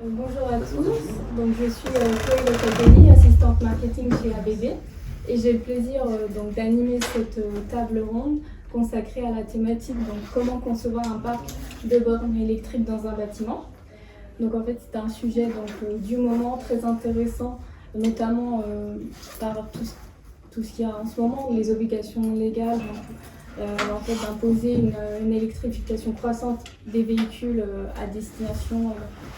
Bonjour à tous, donc je suis Chloé Locatelli, assistante marketing chez ABB et j'ai le plaisir d'animer cette table ronde consacrée à la thématique donc, comment concevoir un parc de bornes électriques dans un bâtiment. Donc en fait c'est un sujet du moment très intéressant, notamment par tout ce qu'il y a en ce moment, les obligations légales. En fait, d'imposer une électrification croissante des véhicules à destination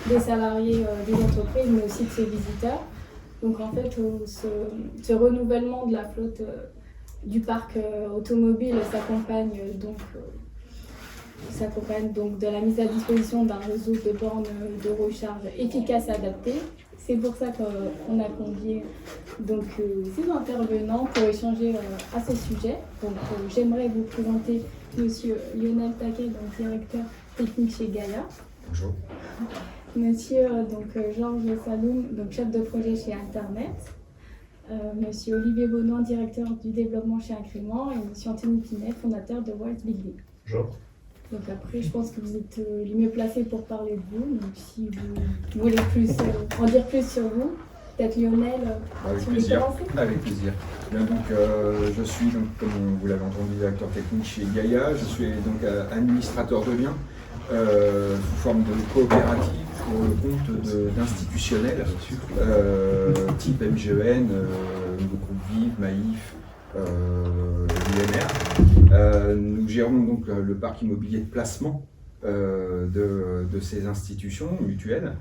des salariés des entreprises, mais aussi de ses visiteurs. Donc en fait, ce renouvellement de la flotte du parc automobile s'accompagne donc de la mise à disposition d'un réseau de bornes de recharge efficace et adapté. C'est pour ça qu'on a convié ces intervenants pour échanger à ce sujet. Donc, j'aimerais vous présenter Monsieur Lionel Taquet, donc directeur technique chez Gaïa. Bonjour. Monsieur Georges Saloum, donc chef de projet chez Internet. Monsieur Olivier Baudouin, directeur du développement chez Incrément. Et Monsieur Anthony Pinet, fondateur de Walt Building. Bonjour. Donc après, je pense que vous êtes les mieux placés pour parler de vous. Donc si vous voulez en dire plus sur vous, peut-être Lionel, Avec si vous voulez plaisir. commencer. Avec plaisir. Bien, je suis, comme vous l'avez entendu, directeur technique chez Gaïa. Je suis donc administrateur de liens sous forme de coopérative pour le compte d'institutionnels type MGEN, le groupe Vive, Maïf, l'UNR. Nous gérons donc le parc immobilier de placement de ces institutions mutuelles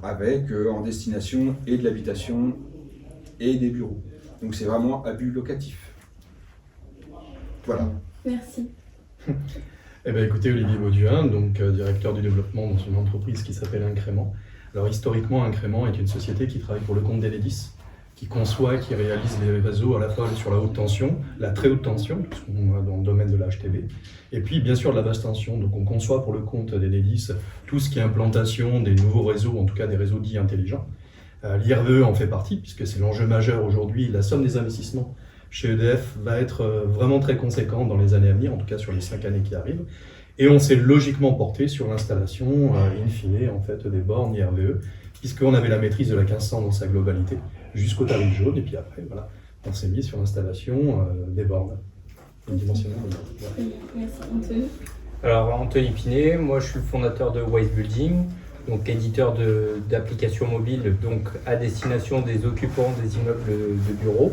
avec en destination et de l'habitation et des bureaux. Donc c'est vraiment à but locatif. Voilà. Merci. Eh bien, écoutez, Olivier Baudouin, donc directeur du développement dans une entreprise qui s'appelle Incrément. Alors historiquement, Incrément est une société qui travaille pour le compte d'Enedis, qui conçoit et qui réalise les réseaux à la fois sur la haute tension, la très haute tension, puisqu'on est dans le domaine de la HTV, et puis bien sûr de la basse tension. Donc on conçoit pour le compte d'Enedis tout ce qui est implantation des nouveaux réseaux, en tout cas des réseaux dits intelligents. L'IRVE en fait partie, puisque c'est l'enjeu majeur aujourd'hui. La somme des investissements chez EDF va être vraiment très conséquente dans les années à venir, en tout cas sur les 5 années qui arrivent. Et on s'est logiquement porté sur l'installation, in fine, en fait, des bornes IRVE, puisqu'on avait la maîtrise de la 1500 dans sa globalité, jusqu'au tarif jaune, et puis après, voilà, on s'est mis sur l'installation des bornes, le dimensionnement des bornes. Voilà. Merci Anthony. Alors Anthony Pinet, moi je suis le fondateur de Walt Building, donc éditeur d'applications mobiles donc à destination des occupants des immeubles de bureaux.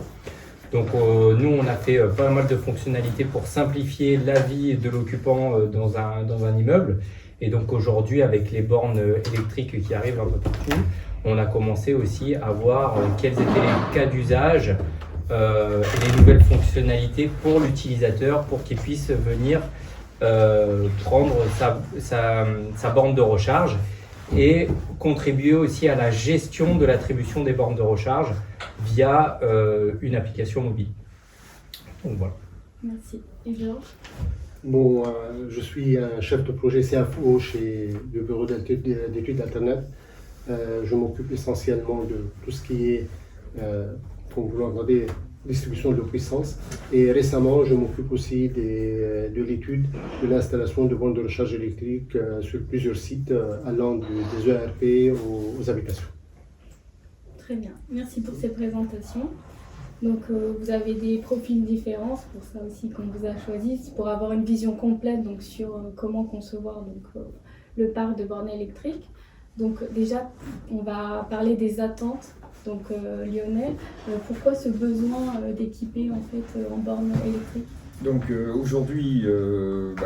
Donc nous on a fait pas mal de fonctionnalités pour simplifier la vie de l'occupant dans un immeuble. Et donc aujourd'hui avec les bornes électriques qui arrivent un peu partout, on a commencé aussi à voir quels étaient les cas d'usage et les nouvelles fonctionnalités pour l'utilisateur pour qu'il puisse venir prendre sa borne de recharge et contribuer aussi à la gestion de l'attribution des bornes de recharge via une application mobile. Donc voilà. Merci. Et Georges? Bon, je suis un chef de projet CFO chez le bureau d'études d'Internet. Je m'occupe essentiellement de tout ce qui est, comme vous l'entendez, distribution de puissance. Et récemment, je m'occupe aussi de l'étude de l'installation de bornes de recharge électrique sur plusieurs sites allant des ERP aux habitations. Très bien. Merci pour ces présentations. Donc vous avez des profils différents, c'est pour ça aussi qu'on vous a choisi, c'est pour avoir une vision complète donc, sur comment concevoir le parc de bornes électriques. Donc déjà, on va parler des attentes. Donc Lionel, pourquoi ce besoin d'équiper en fait en bornes électriques? Donc aujourd'hui,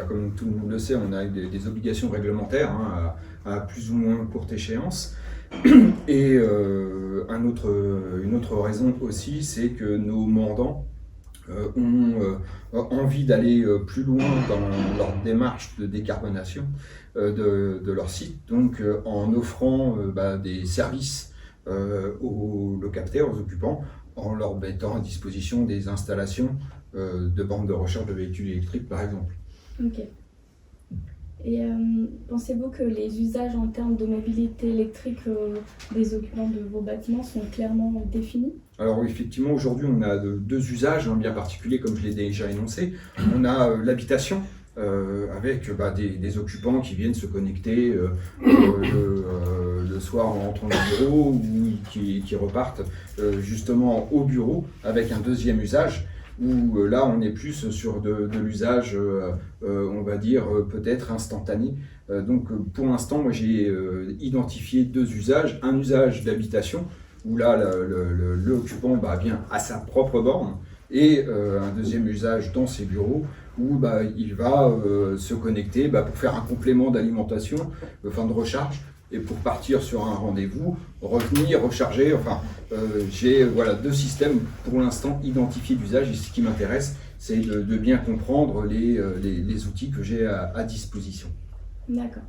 comme tout le monde le sait, on a des obligations réglementaires à plus ou moins courte échéance. Et une autre raison aussi, c'est que nos mandants ont envie d'aller plus loin dans leur démarche de décarbonation de leur site, donc en offrant des services aux locataires, aux occupants, en leur mettant à disposition des installations de bornes de recharge de véhicules électriques par exemple. Ok. Et pensez-vous que les usages en termes de mobilité électrique des occupants de vos bâtiments sont clairement définis? Alors effectivement, aujourd'hui on a deux usages bien particuliers comme je l'ai déjà énoncé. On a l'habitation avec des occupants qui viennent se connecter le soir en rentrant du bureau ou qui repartent justement au bureau avec un deuxième usage où là on est plus sur de l'usage, on va dire peut-être instantané. Donc pour l'instant, moi j'ai identifié deux usages. Un usage d'habitation où là l'occupant vient à sa propre borne et un deuxième usage dans ses bureaux où il va se connecter pour faire un complément d'alimentation, de recharge, et pour partir sur un rendez-vous, revenir, recharger. J'ai deux systèmes pour l'instant identifiés d'usage, et ce qui m'intéresse, c'est de bien comprendre les outils que j'ai à disposition. D'accord.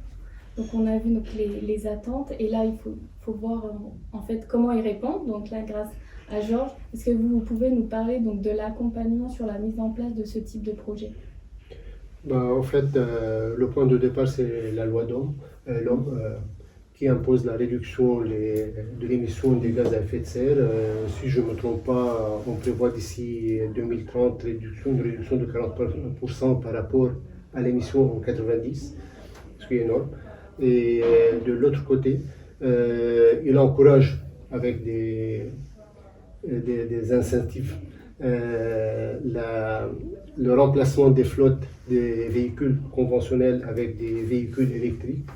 Donc on a vu donc, les attentes, et là il faut voir en fait comment y répondre. Donc là, grâce à Georges, est-ce que vous pouvez nous parler donc, de l'accompagnement sur la mise en place de ce type de projet? En fait, le point de départ, c'est la loi d'Homme, qui impose la réduction de l'émission des gaz à effet de serre. Si je ne me trompe pas, on prévoit d'ici 2030 une réduction de 40% par rapport à l'émission en 90, ce qui est énorme. Et de l'autre côté, il encourage avec des incentives le remplacement des flottes des véhicules conventionnels avec des véhicules électriques,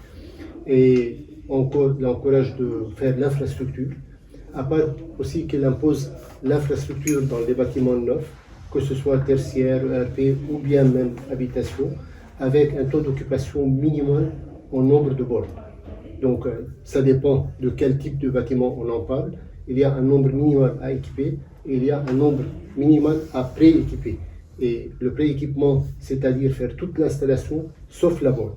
et il encourage de faire l'infrastructure, à part aussi qu'il impose l'infrastructure dans les bâtiments neufs, que ce soit tertiaire, ERP ou bien même habitation, avec un taux d'occupation minimal en nombre de bornes. Donc ça dépend de quel type de bâtiment on en parle. Il y a un nombre minimal à équiper et il y a un nombre minimal à pré-équiper. Et le pré-équipement, c'est-à-dire faire toute l'installation sauf la borne.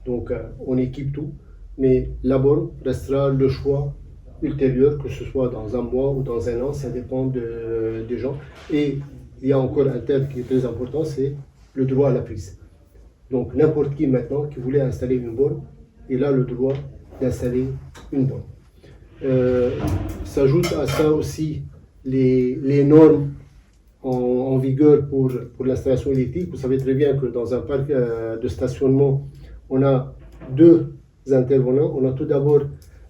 Donc on équipe tout, mais la borne restera le choix ultérieur, que ce soit dans un mois ou dans un an, ça dépend des gens. Et il y a encore un terme qui est très important, c'est le droit à la prise. Donc n'importe qui maintenant qui voulait installer une borne, il a le droit d'installer une borne. S'ajoute à ça aussi les normes en vigueur pour l'installation électrique. Vous savez très bien que dans un parc de stationnement, on a deux intervenants. On a tout d'abord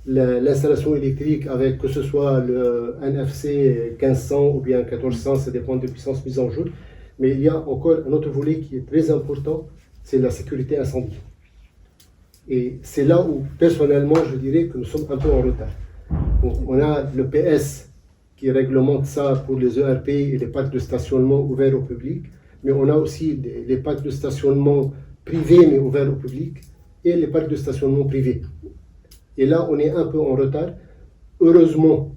l'installation électrique avec que ce soit le NFC 1500 ou bien 1400, ça dépend des puissances mises en jeu. Mais il y a encore un autre volet qui est très important, c'est la sécurité incendie. Et c'est là où, personnellement, je dirais que nous sommes un peu en retard. On a le PS qui réglemente ça pour les ERP et les parcs de stationnement ouverts au public, mais on a aussi les parcs de stationnement privés mais ouverts au public et les parcs de stationnement privés. Et là, on est un peu en retard. Heureusement,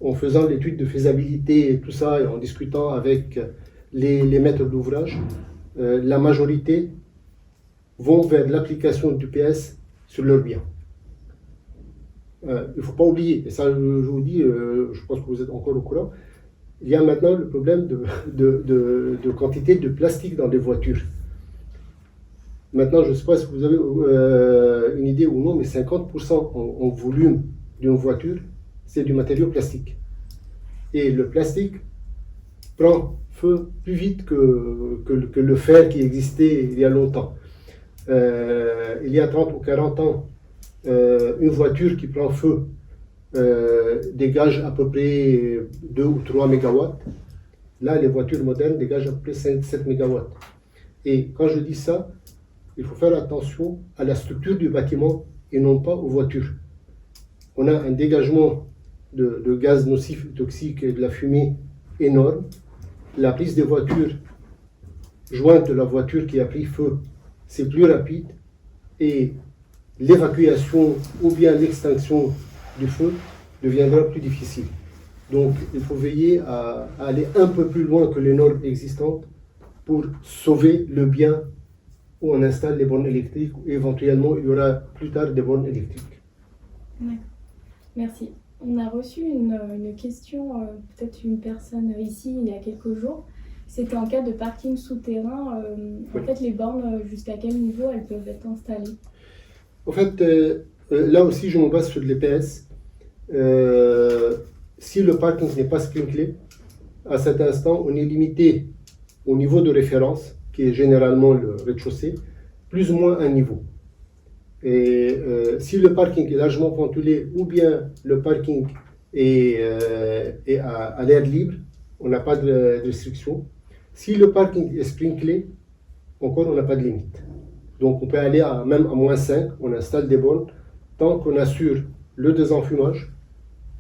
en faisant l'étude de faisabilité et tout ça, et en discutant avec les maîtres d'ouvrage, la majorité vont vers l'application du PS sur leurs biens. Il ne faut pas oublier, et ça je vous dis, je pense que vous êtes encore au courant, il y a maintenant le problème de quantité de plastique dans les voitures. Maintenant, je ne sais pas si vous avez une idée ou non, mais 50% en volume d'une voiture, c'est du matériau plastique. Et le plastique prend feu plus vite que le fer qui existait il y a longtemps. Il y a 30 ou 40 ans, une voiture qui prend feu dégage à peu près 2 ou 3 mégawatts. Là, les voitures modernes dégagent à peu près 7 mégawatts. Et quand je dis ça, il faut faire attention à la structure du bâtiment et non pas aux voitures. On a un dégagement de gaz nocifs et toxiques et de la fumée énorme. La prise des voitures jointe de la voiture qui a pris feu, c'est plus rapide, et l'évacuation ou bien l'extinction du feu deviendra plus difficile. Donc il faut veiller à aller un peu plus loin que les normes existantes pour sauver le bien où on installe les bornes électriques, ou éventuellement il y aura plus tard des bornes électriques. D'accord. Merci. On a reçu une question, peut-être une personne ici il y a quelques jours. C'était en cas de parking souterrain. Oui. En fait, les bornes, jusqu'à quel niveau elles peuvent être installées? En fait, là aussi, je me base sur l'EPS. Si le parking n'est pas sprinklé, à cet instant, on est limité au niveau de référence, qui est généralement le rez-de-chaussée, plus ou moins un niveau. Et si le parking est largement contrôlé ou bien le parking est à l'air libre, on n'a pas de restriction. Si le parking est sprinklé, encore on n'a pas de limite. Donc on peut aller même à -5, on installe des bornes tant qu'on assure le désenfumage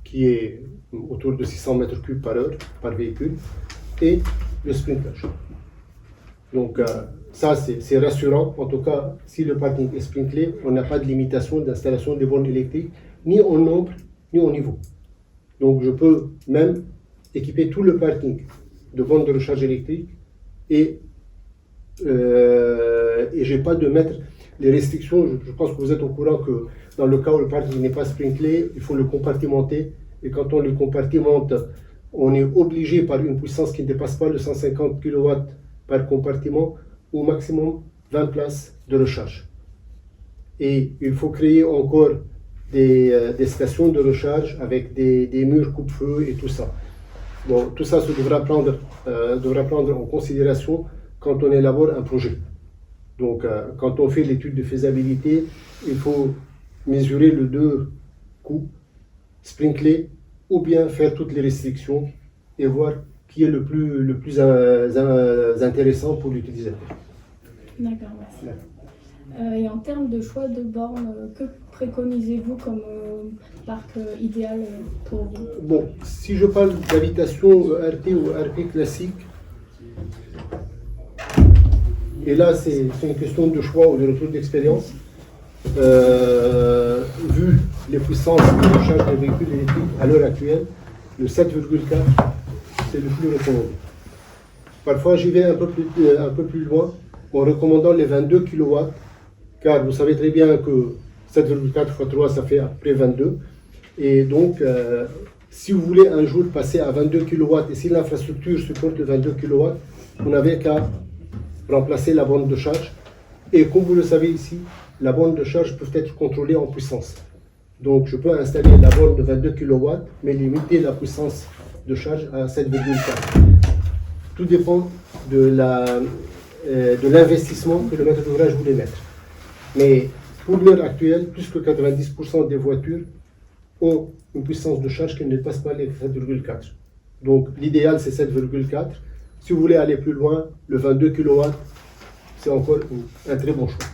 qui est autour de 600 m3 par heure par véhicule et le sprinklage. Donc ça c'est rassurant, en tout cas si le parking est sprinklé, on n'a pas de limitation d'installation des bornes électriques ni en nombre ni au niveau. Donc je peux même équiper tout le parking de bornes de recharge électrique et je n'ai pas de mettre les restrictions. Je pense que vous êtes au courant que dans le cas où le parking n'est pas sprinklé, il faut le compartimenter. Et quand on le compartimente, on est obligé par une puissance qui ne dépasse pas le 150 kW par compartiment, au maximum 20 places de recharge. Et il faut créer encore des stations de recharge avec des murs coupe-feu et tout ça. Bon, tout ça se devra prendre en considération quand on élabore un projet. Donc, quand on fait l'étude de faisabilité, il faut mesurer les deux coûts, sprinkler ou bien faire toutes les restrictions et voir qui est le plus intéressant pour l'utilisateur. D'accord, merci. Et en termes de choix de bornes, que préconisez-vous comme parc idéal pour vous? Bon, si je parle d'habitation ERP ou ERP classique, et là c'est une question de choix ou de retour d'expérience, vu les puissances de recharge des véhicules électriques à l'heure actuelle, le 7,4 c'est le plus recommandé. Parfois j'y vais un peu plus loin en recommandant les 22 kW, car vous savez très bien que 7,4 x 3 ça fait à peu près 22. Et donc, si vous voulez un jour passer à 22 kW et si l'infrastructure supporte le 22 kW, vous n'avez qu'à remplacer la borne de charge. Et comme vous le savez ici, la borne de charge peut être contrôlée en puissance. Donc, je peux installer la borne de 22 kW, mais limiter la puissance de charge à 7,4. Tout dépend de l'investissement que le maître d'ouvrage voulait mettre. Mais pour l'heure actuelle, plus que 90% des voitures ont une puissance de charge qui ne dépasse pas les 7,4. Donc l'idéal c'est 7,4. Si vous voulez aller plus loin, le 22 kW, c'est encore un très bon choix.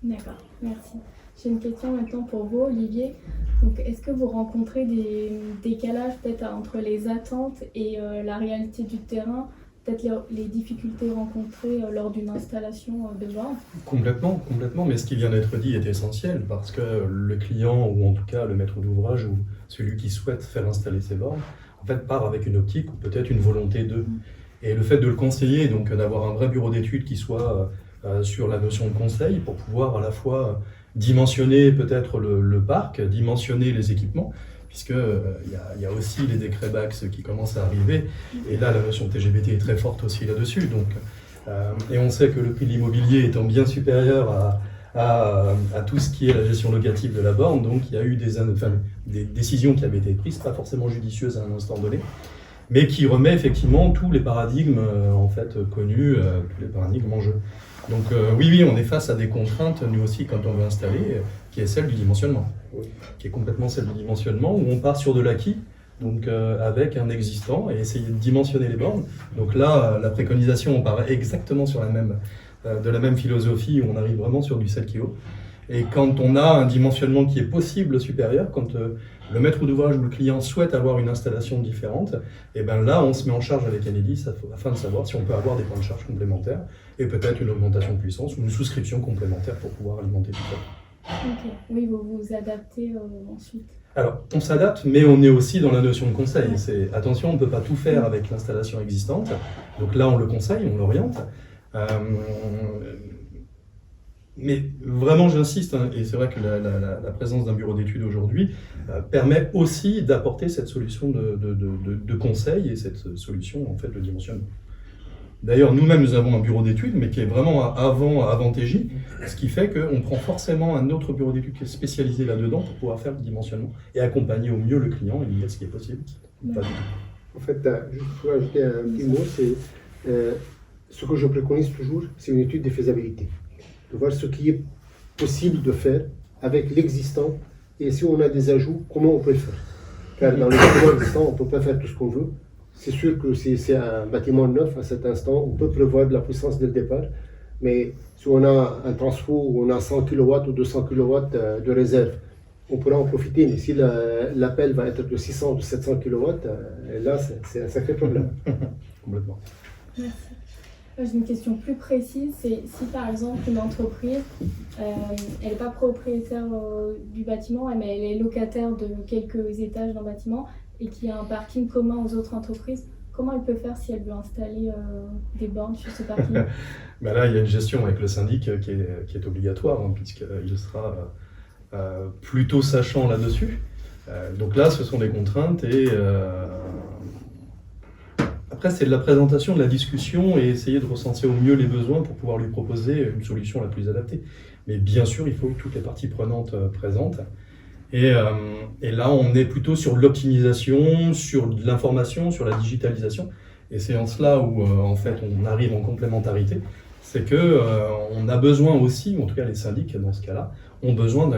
D'accord, merci. J'ai une question maintenant pour vous, Olivier. Donc, est-ce que vous rencontrez des décalages peut-être entre les attentes et la réalité du terrain, peut-être les difficultés rencontrées lors d'une installation de borne? Complètement, mais ce qui vient d'être dit est essentiel parce que le client, ou en tout cas le maître d'ouvrage, ou celui qui souhaite faire installer ses bornes, en fait part avec une optique ou peut-être une volonté de. Et le fait de le conseiller, donc d'avoir un vrai bureau d'études qui soit sur la notion de conseil pour pouvoir à la fois dimensionner peut-être le parc, dimensionner les équipements, puisque y a aussi les décrets BAX qui commencent à arriver, et là la notion TGBT est très forte aussi là-dessus. Donc, et on sait que le prix de l'immobilier étant bien supérieur à tout ce qui est la gestion locative de la borne, donc il y a eu des décisions qui avaient été prises, pas forcément judicieuses à un instant donné, mais qui remet effectivement tous les paradigmes en fait connus, tous les paradigmes en jeu. Donc oui, on est face à des contraintes, nous aussi, quand on veut installer, qui est celle du dimensionnement, qui est complètement celle du dimensionnement, où on part sur de l'acquis, donc avec un existant, et essayer de dimensionner les bornes. Donc là, la préconisation, on part exactement sur de la même philosophie, où on arrive vraiment sur du 7 kg. Et quand on a un dimensionnement qui est possible supérieur, quand le maître d'ouvrage ou le client souhaite avoir une installation différente, et bien là, on se met en charge avec Enedis afin de savoir si on peut avoir des points de charge complémentaires et peut-être une augmentation de puissance ou une souscription complémentaire pour pouvoir alimenter tout ça. Ok, oui, vous vous adaptez ensuite. Alors, on s'adapte, mais on est aussi dans la notion de conseil. C'est, attention, on ne peut pas tout faire avec l'installation existante. Donc là, on le conseille, on l'oriente. Mais vraiment, j'insiste, et c'est vrai que la présence d'un bureau d'études aujourd'hui permet aussi d'apporter cette solution de conseil et cette solution, en fait, de dimensionnement. D'ailleurs, nous-mêmes, nous avons un bureau d'études, mais qui est vraiment avant TJ, ce qui fait qu'on prend forcément un autre bureau d'études qui est spécialisé là-dedans pour pouvoir faire le dimensionnement et accompagner au mieux le client et lui dire ce qui est possible. Pas du tout. En fait, juste pour ajouter un petit mot, c'est ce que je préconise toujours, c'est une étude de faisabilité. De voir ce qui est possible de faire avec l'existant et si on a des ajouts, comment on peut le faire. Car dans le bâtiment existant, on ne peut pas faire tout ce qu'on veut. C'est sûr que si c'est un bâtiment neuf à cet instant, on peut prévoir de la puissance dès le départ, mais si on a un transfo où on a 100 kW ou 200 kW de réserve, on pourra en profiter, mais si l'appel va être de 600 ou de 700 kW, là c'est un sacré problème. Complètement. Merci. Moi, j'ai une question plus précise, c'est si par exemple une entreprise, elle n'est pas propriétaire du bâtiment, mais elle est locataire de quelques étages d'un bâtiment et qui a un parking commun aux autres entreprises, comment elle peut faire si elle veut installer des bornes sur ce parking? Ben là, il y a une gestion avec le syndic qui est obligatoire, hein, puisqu'il sera plutôt sachant là-dessus. Donc là, ce sont des contraintes et après, c'est de la présentation, de la discussion et essayer de recenser au mieux les besoins pour pouvoir lui proposer une solution la plus adaptée. Mais bien sûr, il faut que toutes les parties prenantes présentent. Et là, on est plutôt sur l'optimisation, sur l'information, sur la digitalisation. Et c'est en cela où, en fait, on arrive en complémentarité. C'est que on a besoin aussi, ou en tout cas les syndics dans ce cas-là, ont besoin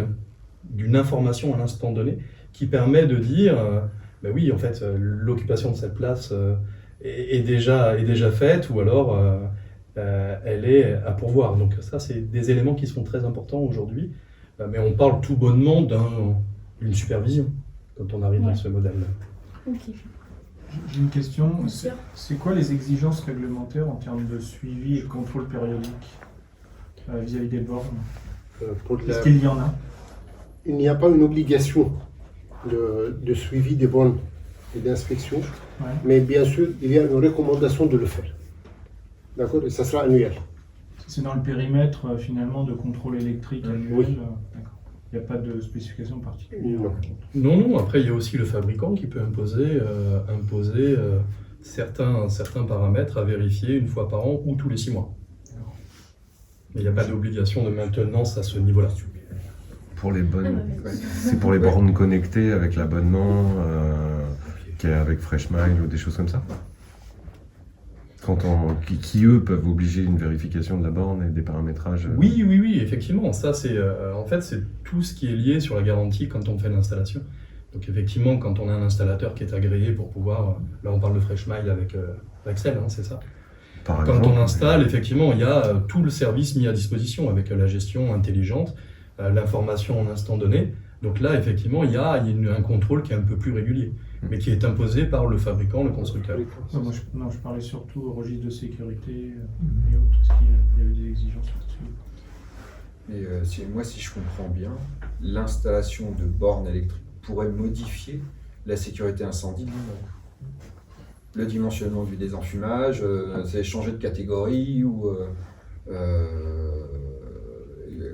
d'une information à l'instant donné qui permet de dire, ben oui, en fait, l'occupation de cette place est déjà faite, ou alors elle est à pourvoir. Donc ça, c'est des éléments qui sont très importants aujourd'hui. Mais on parle tout bonnement d'une supervision quand on arrive dans ce modèle-là. Ok. J'ai une question. Bien sûr. C'est quoi les exigences réglementaires en termes de suivi et de contrôle périodique vis-à-vis des bornes? Est-ce qu'il y en a? Il n'y a pas une obligation de suivi des bornes et d'inspection, Ouais. mais bien sûr, il y a une recommandation de le faire. D'accord? Et ça sera annuel. C'est dans le périmètre finalement de contrôle électrique annuel. Oui. D'accord. Il n'y a pas de spécification particulière. Non. Non, après, il y a aussi le fabricant qui peut imposer certains paramètres à vérifier une fois par an ou tous les 6 mois. Mais il n'y a pas d'obligation de maintenance à ce niveau-là. Pour les bonnes, Ouais. c'est pour les bornes connectées avec l'abonnement qui est avec FreshMile ou des choses comme ça. Qui eux peuvent obliger une vérification de la borne et des paramétrages. Oui, effectivement. Ça, c'est en fait, c'est tout ce qui est lié sur la garantie quand on fait l'installation. Donc effectivement, quand on a un installateur qui est agréé pour pouvoir, là on parle de FreshMile avec Axel, hein, c'est ça. Par Quand exemple, on installe, effectivement, il y a tout le service mis à disposition avec la gestion intelligente, l'information en instant donné. Donc là, effectivement, il y a un contrôle qui est un peu plus régulier, mais qui est imposé par le fabricant, le constructeur. Non, je parlais surtout au registre de sécurité et autres. Est-ce qu'il y avait des exigences là-dessus? Mais si je comprends bien, l'installation de bornes électriques pourrait modifier la sécurité incendie. Le dimensionnement du désenfumage, c'est changer de catégorie ou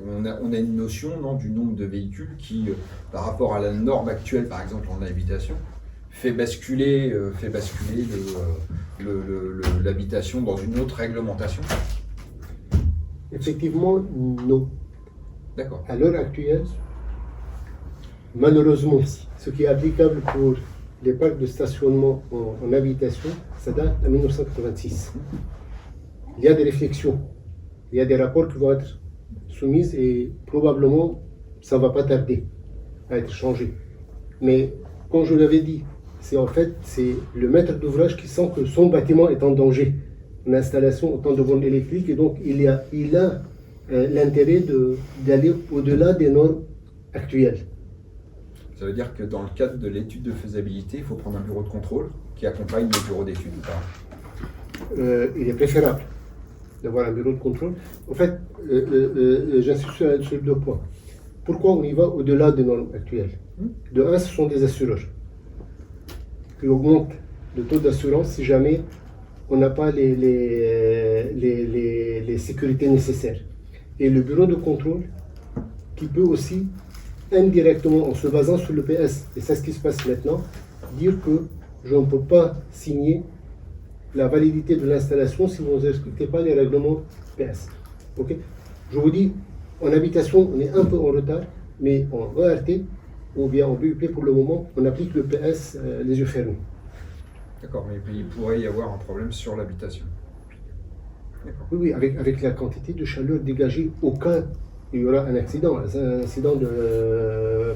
on a une notion du nombre de véhicules qui, par rapport à la norme actuelle, par exemple en habitation, fait basculer l'habitation dans une autre réglementation. Effectivement, non. D'accord. À l'heure actuelle, malheureusement, ce qui est applicable pour les parcs de stationnement en habitation, ça date de 1986. Il y a des réflexions, il y a des rapports qui vont être soumis et probablement ça ne va pas tarder à être changé. Mais comme je l'avais dit, c'est le maître d'ouvrage qui sent que son bâtiment est en danger, une installation autant de bornes électriques, et donc il a l'intérêt d'aller au-delà des normes actuelles. Ça veut dire que dans le cadre de l'étude de faisabilité, il faut prendre un bureau de contrôle qui accompagne le bureau d'études ou pas? Il est préférable d'avoir un bureau de contrôle. En fait, j'insiste sur 2 points. Pourquoi on y va au-delà des normes actuelles? De un, ce sont des assureurs qui augmentent le taux d'assurance si jamais on n'a pas les sécurités nécessaires. Et le bureau de contrôle qui peut aussi indirectement, en se basant sur le PS, et c'est ce qui se passe maintenant, dire que je ne peux pas signer la validité de l'installation si vous ne respectez pas les règlements PS. Okay? Je vous dis, en habitation, on est un peu en retard, mais en ERT ou bien en BUP pour le moment, on applique le PS les yeux fermés. D'accord, mais il pourrait y avoir un problème sur l'habitation. Oui, oui, avec la quantité de chaleur dégagée, au cas où il y aura un accident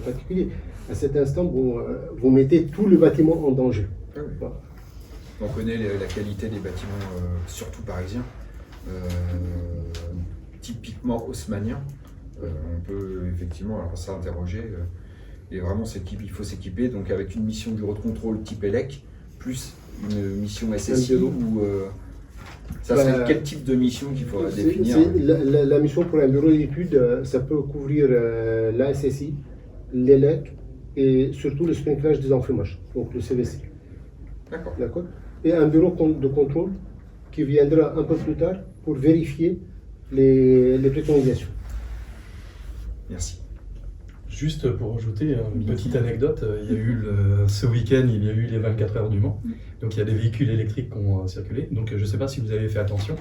particulier. À cet instant, vous mettez tout le bâtiment en danger. Ah oui. Voilà. On connaît la qualité des bâtiments, surtout parisiens, typiquement haussmanniens. On peut effectivement alors, s'interroger. Et vraiment, il faut s'équiper donc avec une mission bureau de contrôle type ELEC, plus une mission SSI ou ça serait quel type de mission qu'il faudra définir? La mission pour un bureau d'études, ça peut couvrir la SSI, l'ELEC et surtout le sprinklage des enfumages, donc le CVC. D'accord. Et un bureau de contrôle qui viendra un peu plus tard pour vérifier les préconisations. Merci. Juste pour ajouter une petite anecdote, il y a eu ce week-end, il y a eu les 24 heures du Mans. Donc il y a des véhicules électriques qui ont circulé. Donc je ne sais pas si vous avez fait attention,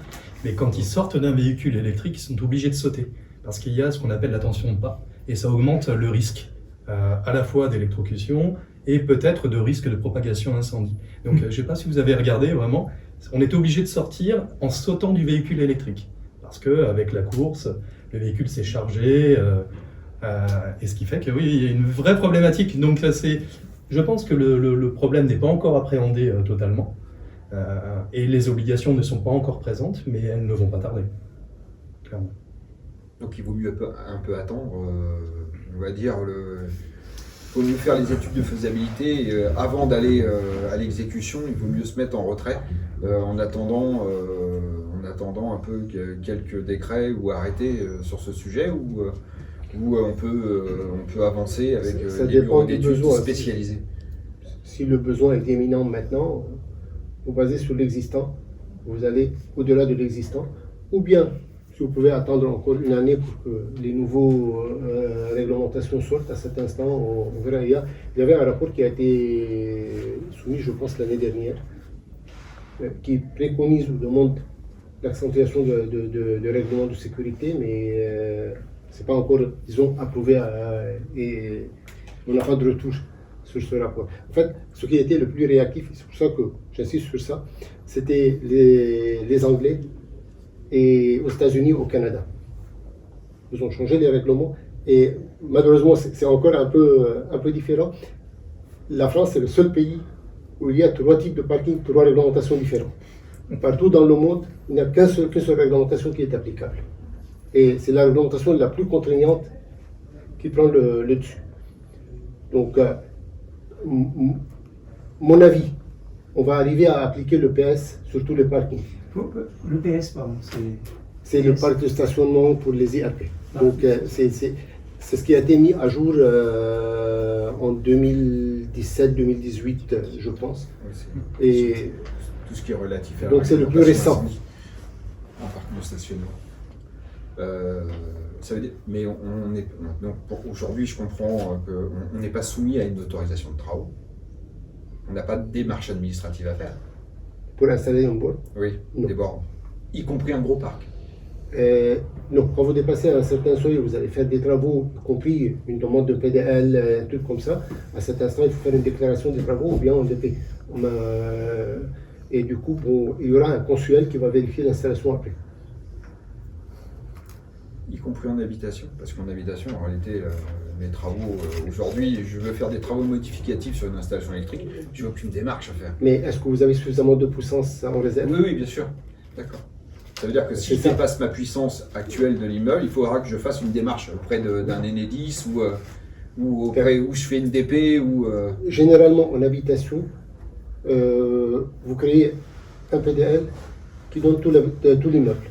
mais quand ils sortent d'un véhicule électrique, ils sont obligés de sauter. Parce qu'il y a ce qu'on appelle la tension de pas. Et ça augmente le risque à la fois d'électrocution et peut-être de risque de propagation incendie. Donc je ne sais pas si vous avez regardé vraiment, on est obligé de sortir en sautant du véhicule électrique. Parce qu'avec la course, le véhicule s'est chargé. Et ce qui fait que oui, il y a une vraie problématique. Donc je pense que le problème n'est pas encore appréhendé totalement. Et les obligations ne sont pas encore présentes, mais elles ne vont pas tarder. Clairement. Donc il vaut mieux un peu attendre, on va dire, il vaut mieux faire les études de faisabilité avant d'aller à l'exécution. Il vaut mieux se mettre en retrait en attendant un peu quelques décrets ou arrêtés sur ce sujet où on peut avancer avec des bureaux d'études spécialisés. Si le besoin est éminent maintenant, vous basez sur l'existant, vous allez au-delà de l'existant, ou bien si vous pouvez attendre encore une année pour que les nouveaux réglementations sortent, à cet instant, on verra. Il y avait un rapport qui a été soumis, je pense, l'année dernière, qui préconise ou demande l'accentuation de règlements de sécurité, mais c'est pas encore, disons, approuvé et on n'a pas de retour sur ce rapport. En fait, ce qui était le plus réactif, c'est pour ça que j'insiste sur ça, c'était les Anglais et aux États-Unis, au Canada. Ils ont changé les règlements et malheureusement, c'est encore un peu différent. La France, c'est le seul pays où il y a 3 types de parking, 3 réglementations différentes. Partout dans le monde, il n'y a qu'une seule réglementation qui est applicable. Et c'est la réglementation la plus contraignante qui prend le dessus. Donc, mon avis, on va arriver à appliquer le PS sur tous les parkings. Le PS, pardon, c'est le parc de stationnement pour les IRP. Donc, c'est ce qui a été mis à jour en 2017-2018, je pense. Oui, et tout ce qui est relatif à donc, c'est le plus récent. En parc de stationnement. Ça veut dire, mais aujourd'hui, je comprends qu'on n'est pas soumis à une autorisation de travaux. On n'a pas de démarche administrative à faire. Pour installer une borne? Oui, non. Des bornes, y compris un gros parc. Non, quand vous dépassez un certain seuil, vous allez faire des travaux, y compris une demande de PDL, un truc comme ça. À cet instant, il faut faire une déclaration des travaux ou bien on DP. Et du coup, il y aura un consuel qui va vérifier l'installation après. Y compris en habitation, parce qu'en habitation, en réalité, mes travaux, aujourd'hui, je veux faire des travaux modificatifs sur une installation électrique, je n'ai aucune démarche à faire. Mais est-ce que vous avez suffisamment de puissance en réserve? Oui, bien sûr. D'accord. Ça veut dire que si je dépasse ma puissance actuelle de l'immeuble, il faudra que je fasse une démarche auprès d'un Enedis ou auprès où je fais une DP ou... Généralement, en habitation, vous créez un PDL qui donne tout l'immeuble.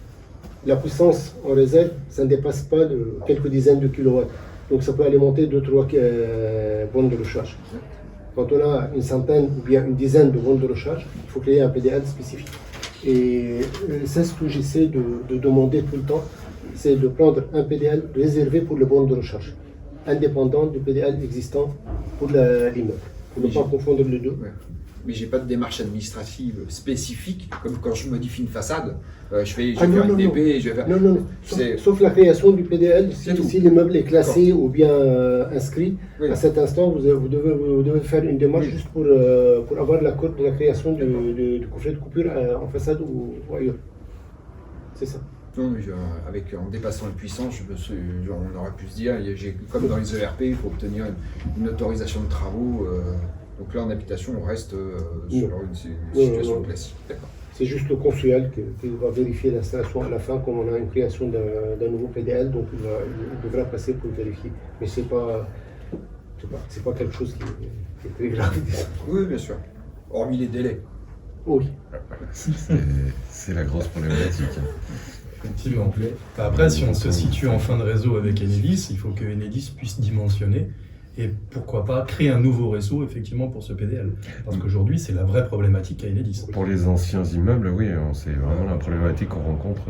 La puissance en réserve, ça ne dépasse pas de quelques dizaines de kilowatts. Donc ça peut alimenter 2-3 bornes de recharge. Quand on a une centaine ou bien une dizaine de bornes de recharge, il faut créer un PDL spécifique. Et c'est ce que j'essaie de demander tout le temps, c'est de prendre un PDL réservé pour les bornes de recharge, indépendant du PDL existant pour l'immeuble, pour ne pas confondre les deux. Ouais. Mais j'ai pas de démarche administrative spécifique, comme quand je modifie une façade, je vais faire une DP, je vais faire... Non. Sauf la création du PDL, si l'immeuble est classé ou bien inscrit, oui. À cet instant, vous devez faire une démarche juste pour avoir l'accord de la création du coffret de coupure en façade ou ailleurs. C'est ça. Non, mais, en dépassant la puissance, on aurait pu se dire, comme dans les ERP, il faut obtenir une autorisation de travaux. Donc là, en habitation, on reste sur une situation classique. D'accord. C'est juste le consuel qui va vérifier l'installation à la fin, comme on a une création d'un nouveau PDL, donc il devra passer pour vérifier. Mais c'est pas quelque chose qui est très grave. Oui, bien sûr. Hormis les délais. Oui. C'est la grosse problématique. Effectivement. Après, si on se situe en fin de réseau avec Enedis, il faut que Enedis puisse dimensionner et pourquoi pas créer un nouveau réseau effectivement pour ce PDL. Parce qu'aujourd'hui, c'est la vraie problématique à Enedis. Pour les anciens immeubles, oui, c'est vraiment la problématique qu'on rencontre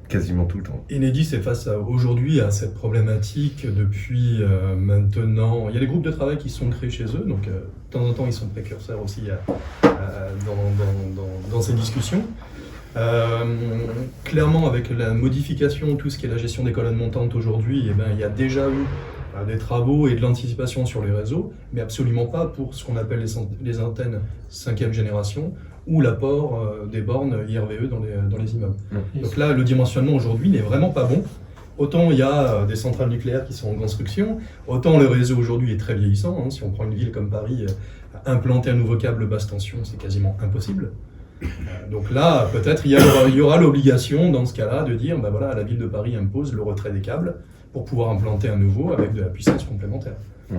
quasiment tout le temps. Enedis est face aujourd'hui à cette problématique depuis maintenant. Il y a des groupes de travail qui sont créés chez eux, donc de temps en temps, ils sont précurseurs aussi dans ces discussions. Clairement, avec la modification, tout ce qui est la gestion des colonnes montantes aujourd'hui, il y a déjà eu des travaux et de l'anticipation sur les réseaux, mais absolument pas pour ce qu'on appelle les antennes 5e génération ou l'apport des bornes IRVE dans les immeubles. Donc là, le dimensionnement aujourd'hui n'est vraiment pas bon. Autant il y a des centrales nucléaires qui sont en construction, autant le réseau aujourd'hui est très vieillissant. Hein. Si on prend une ville comme Paris, implanter un nouveau câble basse tension, c'est quasiment impossible. Donc là, peut-être il y aura l'obligation, dans ce cas-là, de dire, voilà, la ville de Paris impose le retrait des câbles pour pouvoir implanter un nouveau avec de la puissance complémentaire.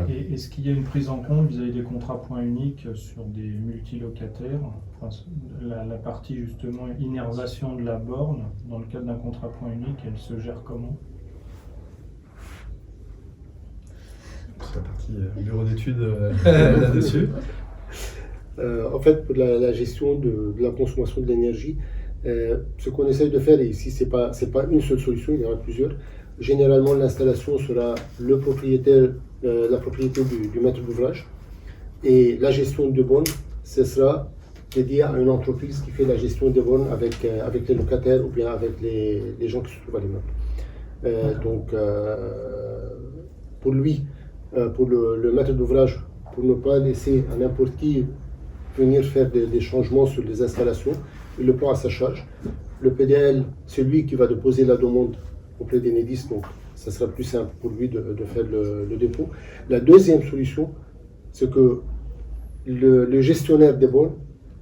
Et est-ce qu'il y a une prise en compte vis-à-vis des contrats points uniques sur des multilocataires, la partie justement innervation de la borne, dans le cadre d'un contrat point unique, elle se gère comment? C'est la partie bureau d'études là-dessus. En fait, pour la gestion de la consommation de l'énergie, ce qu'on essaie de faire, et ici c'est pas une seule solution, il y en a plusieurs. Généralement, l'installation sera la propriété du maître d'ouvrage, et la gestion de bornes, ce sera dédié à une entreprise qui fait la gestion des bornes avec les locataires ou bien avec les gens qui se trouvent à l'immeuble. Donc, pour lui, pour le maître d'ouvrage, pour ne pas laisser à n'importe qui venir faire des changements sur les installations, il le prend à sa charge. Le PDL, c'est lui qui va déposer la demande auprès d'Enedis, donc ça sera plus simple pour lui de faire le dépôt. La deuxième solution, c'est que le gestionnaire des bornes,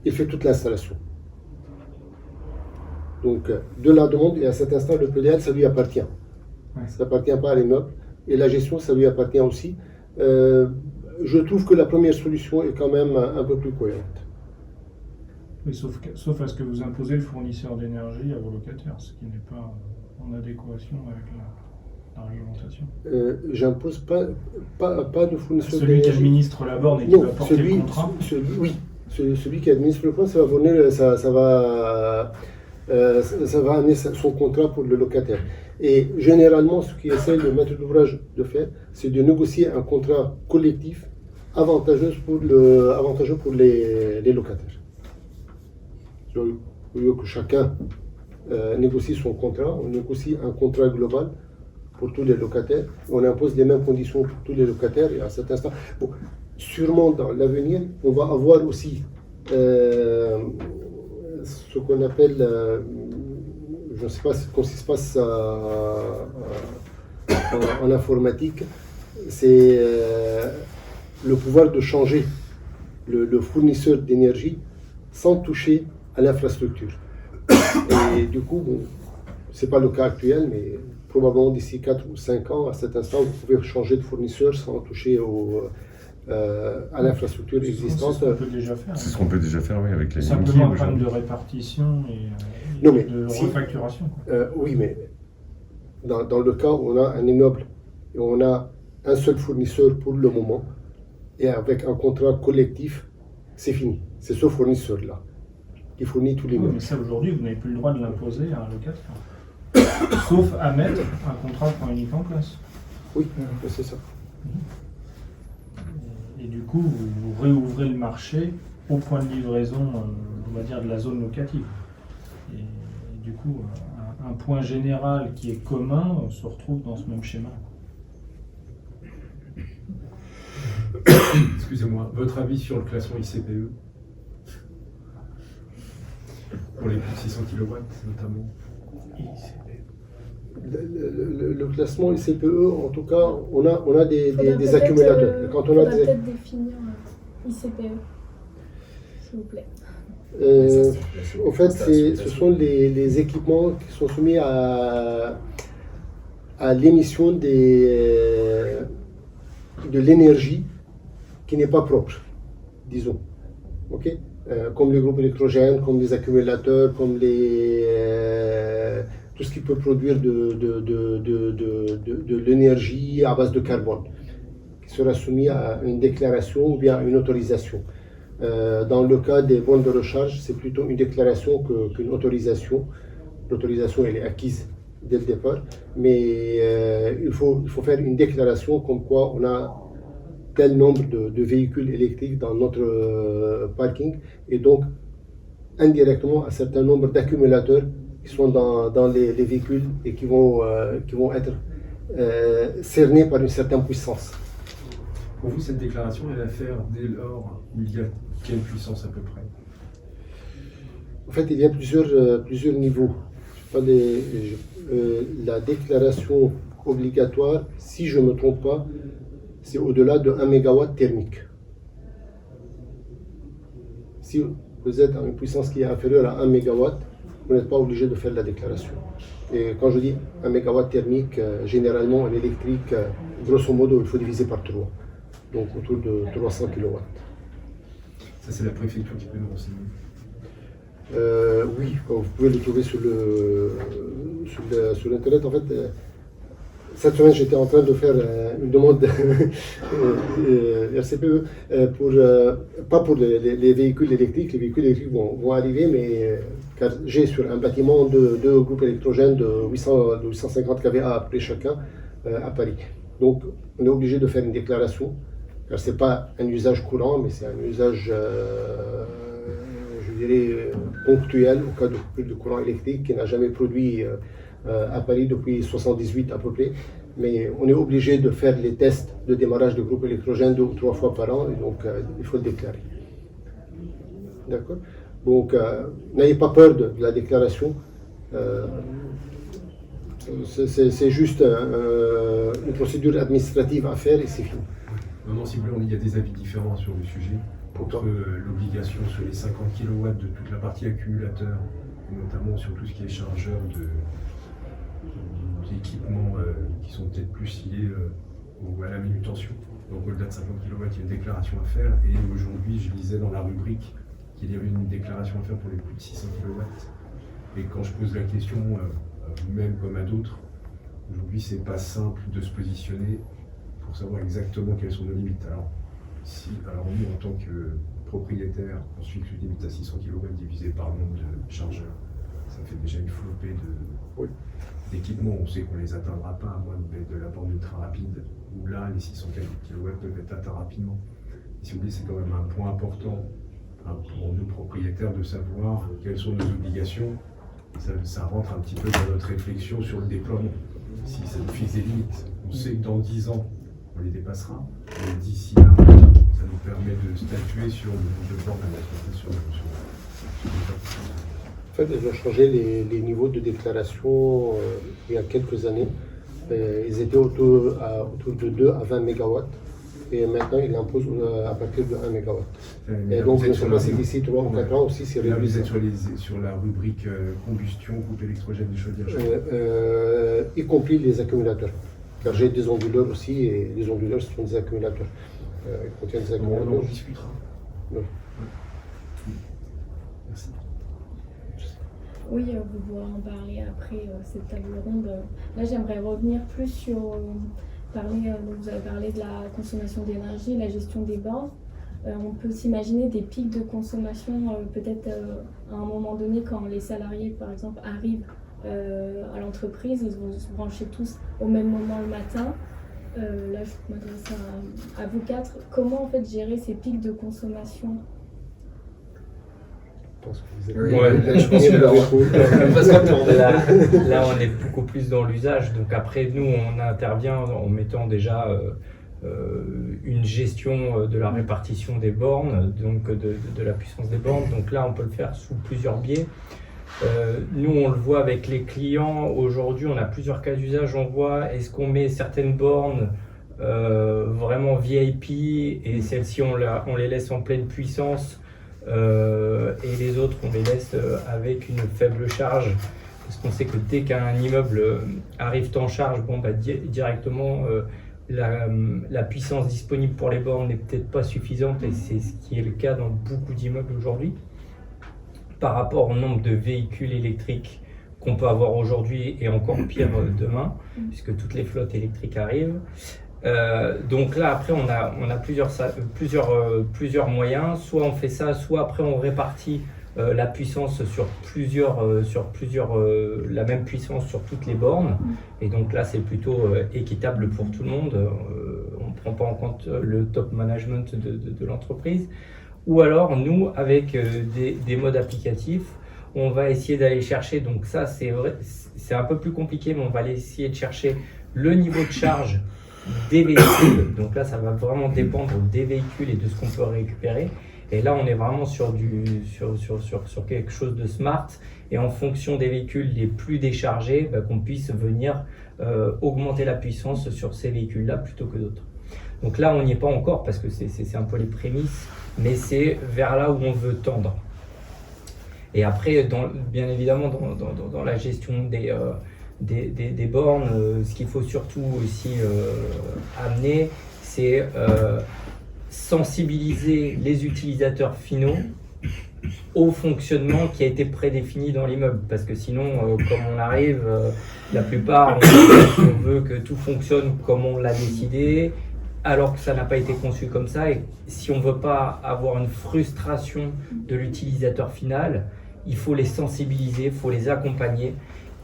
il fait toute l'installation. Donc, de la demande, et à cet instant, le PDL, ça lui appartient. Ça n'appartient pas à l'immeuble, et la gestion, ça lui appartient aussi. Je trouve que la première solution est quand même un peu plus cohérente. Oui, sauf à ce que vous imposez le fournisseur d'énergie à vos locataires, ce qui n'est pas en adéquation avec la réglementation. J'impose pas de fournisseur d'énergie. Celui qui administre la borne et qui va porter le contrat. Celui qui administre le contrat, ça va amener son contrat pour le locataire. Et généralement, ce qu'essaie le maître d'ouvrage de faire, c'est de négocier un contrat collectif avantageux pour les locataires. Au lieu que chacun négocie son contrat, on négocie un contrat global pour tous les locataires. On impose les mêmes conditions pour tous les locataires. Et à cet instant, sûrement dans l'avenir, on va avoir aussi ce qu'on appelle, je ne sais pas ce qui se passe en informatique, c'est le pouvoir de changer le fournisseur d'énergie sans toucher à l'infrastructure. Et du coup, ce n'est pas le cas actuel, mais probablement d'ici 4 ou 5 ans, à cet instant, vous pouvez changer de fournisseur sans toucher à l'infrastructure existante. C'est ce qu'on peut déjà faire. C'est ce qu'on peut déjà faire, oui, avec les simplement un problème de répartition et de refacturation. Oui, mais dans le cas où on a un immeuble et on a un seul fournisseur pour le moment, et avec un contrat collectif, c'est fini. C'est ce fournisseur-là qui fournit tous les immeubles. Mais ça, aujourd'hui, vous n'avez plus le droit de l'imposer à un locataire. Sauf à mettre un contrat point unique en place. Oui, c'est ça. Et du coup, vous réouvrez le marché au point de livraison, on va dire, de la zone locative. Et du coup, un point général qui est commun se retrouve dans ce même schéma. Excusez-moi, votre avis sur le classement ICPE pour les plus de 600 kW notamment? Le classement ICPE, en tout cas, on a des Faudra accumulateurs. Quand on a des... peut-être définir ICPE, s'il vous plaît. En fait, ce sont les équipements qui sont soumis à l'émission de l'énergie qui n'est pas propre, disons. Okay? Comme les groupes électrogènes, comme les accumulateurs, comme tout ce qui peut produire de l'énergie à base de carbone, qui sera soumis à une déclaration ou bien à une autorisation. Dans le cas des bornes de recharge, c'est plutôt une déclaration qu'une autorisation. L'autorisation, elle est acquise dès le départ, mais il faut faire une déclaration comme quoi on a tel nombre de véhicules électriques dans notre parking, et donc indirectement un certain nombre d'accumulateurs qui sont dans les véhicules et qui vont être cernés par une certaine puissance. Pour vous, cette déclaration est à faire dès lors où il y a quelle puissance à peu près? En fait, il y a plusieurs niveaux. La déclaration obligatoire, si je ne me trompe pas, c'est au-delà de 1 MW thermique. Si vous êtes à une puissance qui est inférieure à 1 MW, vous n'êtes pas obligé de faire la déclaration. Et quand je dis 1 MW thermique, généralement en électrique, grosso modo, il faut diviser par 3. Donc autour de 300 kW. Ça, c'est la préfecture qui peut nous renseigner. Oui, vous pouvez le trouver sur Internet. En fait, cette semaine, j'étais en train de faire une demande RCPE, pas pour les véhicules électriques. Les véhicules électriques vont arriver, mais car j'ai sur un bâtiment deux groupes électrogènes de 850 kVA à peu près chacun à Paris. Donc, on est obligé de faire une déclaration, car ce n'est pas un usage courant, mais c'est un usage, je dirais, ponctuel au cas de coupure de courant électrique qui n'a jamais produit à Paris depuis 1978 à peu près. Mais on est obligé de faire les tests de démarrage de groupes électrogènes 2 ou 3 fois par an, et donc il faut le déclarer. D'accord? Donc, n'ayez pas peur de la déclaration. C'est juste une procédure administrative à faire et c'est fini. Non, si vous voulez, il y a des avis différents sur le sujet. Entre l'obligation sur les 50 kW de toute la partie accumulateur, notamment sur tout ce qui est chargeur d'équipements qui sont peut-être plus liés à la manutention. Donc au-delà de 50 kW, il y a une déclaration à faire. Et aujourd'hui, je lisais dans la rubrique qu'il y avait une déclaration à faire pour les plus de 600 kW. Et quand je pose la question, même comme à d'autres, aujourd'hui, c'est pas simple de se positionner pour savoir exactement quelles sont nos limites. Alors nous, en tant que propriétaire, on se fixe une limite à 600 kW divisé par le nombre de chargeurs. Ça fait déjà une flopée d'équipements. On sait qu'on ne les atteindra pas à moins de la borne ultra rapide, où là, les 600 kW peuvent être atteints rapidement. Et si vous voulez, c'est quand même un point important pour nous propriétaires de savoir quelles sont nos obligations. Ça rentre un petit peu dans notre réflexion sur le déploiement. Si ça nous fixe des limites, on sait que dans 10 ans, on les dépassera. Mais d'ici là, ça nous permet de statuer sur le nombre de bornes à mettre en place sur le En fait, ils ont changé les niveaux de déclaration il y a quelques années. Ils étaient autour de 2 à 20 MW. Et maintenant, ils l'imposent à partir de 1 MW. Et donc, je ne sais pas si d'ici 3 ou 4 ans aussi, c'est réduit. Là, vous êtes sur la rubrique combustion, groupe électrogène des chaudières. Y compris les accumulateurs. Car j'ai des onduleurs aussi, et les onduleurs sont des accumulateurs. Ils contiennent des accumulateurs. On en discutera. Oui. Merci. Oui, vous pourrez en parler après cette table ronde. Là, j'aimerais revenir plus sur vous avez parlé de la consommation d'énergie, la gestion des bornes. On peut s'imaginer des pics de consommation, peut-être à un moment donné, quand les salariés, par exemple, arrivent à l'entreprise, ils vont se brancher tous au même moment le matin. Là, je m'adresse à vous quatre. Comment en fait gérer ces pics de consommation? Là, on est beaucoup plus dans l'usage. Donc après, nous, on intervient en mettant déjà une gestion de la répartition des bornes, donc de la puissance des bornes. Donc là, on peut le faire sous plusieurs biais. Nous, on le voit avec les clients. Aujourd'hui, on a plusieurs cas d'usage. On voit, est-ce qu'on met certaines bornes vraiment VIP et celles-ci, on les laisse en pleine puissance et les autres, on les laisse avec une faible charge. Parce qu'on sait que dès qu'un immeuble arrive en charge, directement, la puissance disponible pour les bornes n'est peut-être pas suffisante et c'est ce qui est le cas dans beaucoup d'immeubles aujourd'hui. Par rapport au nombre de véhicules électriques qu'on peut avoir aujourd'hui et encore pire demain, puisque toutes les flottes électriques arrivent. Donc là, après, on a plusieurs moyens. Soit on fait ça, soit après on répartit la puissance sur la même puissance sur toutes les bornes. Et donc là, c'est plutôt équitable pour tout le monde. On ne prend pas en compte le top management de l'entreprise. Ou alors, nous, avec des modes applicatifs, on va essayer d'aller chercher, donc ça, c'est vrai, c'est un peu plus compliqué, mais on va aller essayer de chercher le niveau de charge des véhicules. Donc là, ça va vraiment dépendre des véhicules et de ce qu'on peut récupérer. Et là, on est vraiment sur quelque chose de smart. Et en fonction des véhicules les plus déchargés, qu'on puisse venir augmenter la puissance sur ces véhicules-là plutôt que d'autres. Donc là, on n'y est pas encore parce que c'est un peu les prémices, mais c'est vers là où on veut tendre. Et après, bien évidemment, dans la gestion des bornes, ce qu'il faut surtout aussi amener, c'est sensibiliser les utilisateurs finaux au fonctionnement qui a été prédéfini dans l'immeuble. Parce que sinon, comme on arrive, la plupart, on veut que tout fonctionne comme on l'a décidé, alors que ça n'a pas été conçu comme ça. Et si on ne veut pas avoir une frustration de l'utilisateur final, il faut les sensibiliser, il faut les accompagner.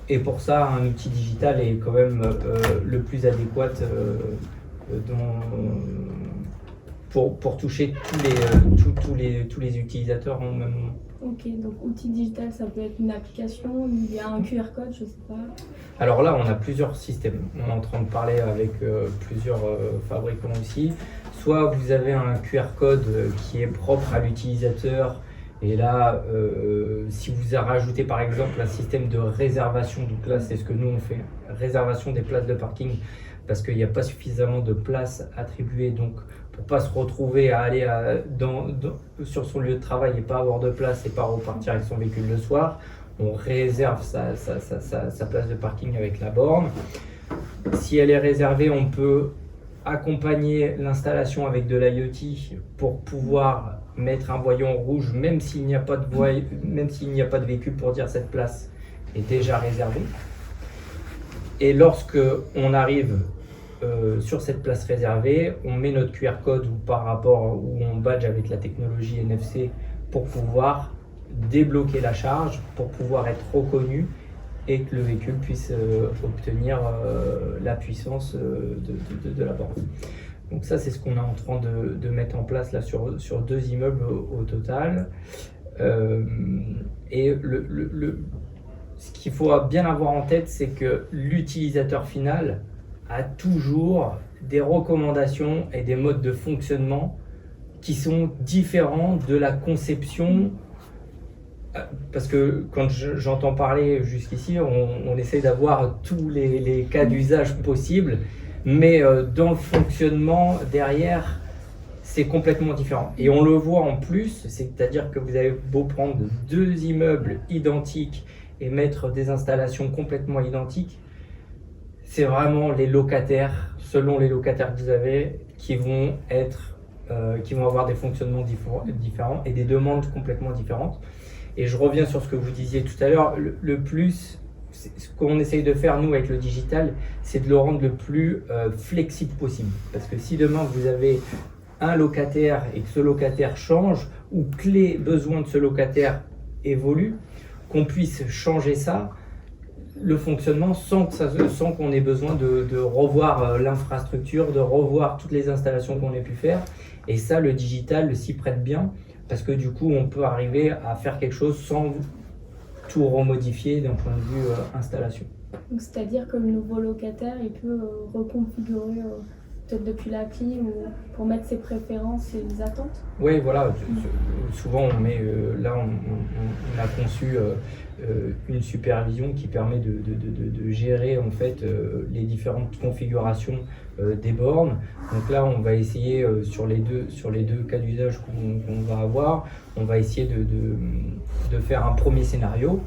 Et pour ça, un outil digital est quand même le plus adéquat pour toucher tous les utilisateurs en même moment. Ok, donc outil digital, ça peut être une application, il y a un QR code, je sais pas. Alors là, on a plusieurs systèmes. On est en train de parler avec plusieurs fabricants aussi. Soit vous avez un QR code qui est propre à l'utilisateur. Et là, si vous rajoutez par exemple un système de réservation, donc là c'est ce que nous on fait, réservation des places de parking, parce qu'il n'y a pas suffisamment de places attribuées, donc pour pas se retrouver à aller sur son lieu de travail et pas avoir de place et pas repartir avec son véhicule le soir, on réserve sa place de parking avec la borne. Si elle est réservée, on peut accompagner l'installation avec de l'IoT pour pouvoir mettre un voyant rouge même s'il n'y a pas de véhicule pour dire cette place est déjà réservée. Et lorsque on arrive sur cette place réservée, on met notre QR code ou on badge avec la technologie NFC pour pouvoir débloquer la charge, pour pouvoir être reconnu et que le véhicule puisse obtenir la puissance de la borne. Donc ça, c'est ce qu'on est en train de mettre en place là sur 2 immeubles au total. Et ce qu'il faut bien avoir en tête, c'est que l'utilisateur final a toujours des recommandations et des modes de fonctionnement qui sont différents de la conception. Parce que quand j'entends parler jusqu'ici, on essaie d'avoir tous les cas d'usage possibles, mais dans le fonctionnement derrière, c'est complètement différent. Et on le voit en plus, c'est-à-dire que vous avez beau prendre 2 immeubles identiques et mettre des installations complètement identiques, c'est vraiment les locataires, selon les locataires que vous avez, qui vont avoir des fonctionnements différents et des demandes complètement différentes. Et je reviens sur ce que vous disiez tout à l'heure, le plus, ce qu'on essaye de faire nous avec le digital, c'est de le rendre le plus flexible possible. Parce que si demain vous avez un locataire et que ce locataire change, ou que les besoins de ce locataire évoluent, qu'on puisse changer ça, le fonctionnement sans qu'on ait besoin de revoir l'infrastructure, de revoir toutes les installations qu'on ait pu faire. Et ça, le digital s'y prête bien, parce que du coup, on peut arriver à faire quelque chose sans tout remodifier d'un point de vue installation. C'est-à-dire que le nouveau locataire, il peut reconfigurer peut-être depuis l'appli ou pour mettre ses préférences et les attentes? Oui, voilà. Souvent, on met, là, on a conçu une supervision qui permet de gérer en fait les différentes configurations des bornes. Donc là, on va essayer sur les deux cas d'usage qu'on va avoir, on va essayer de faire un premier scénario.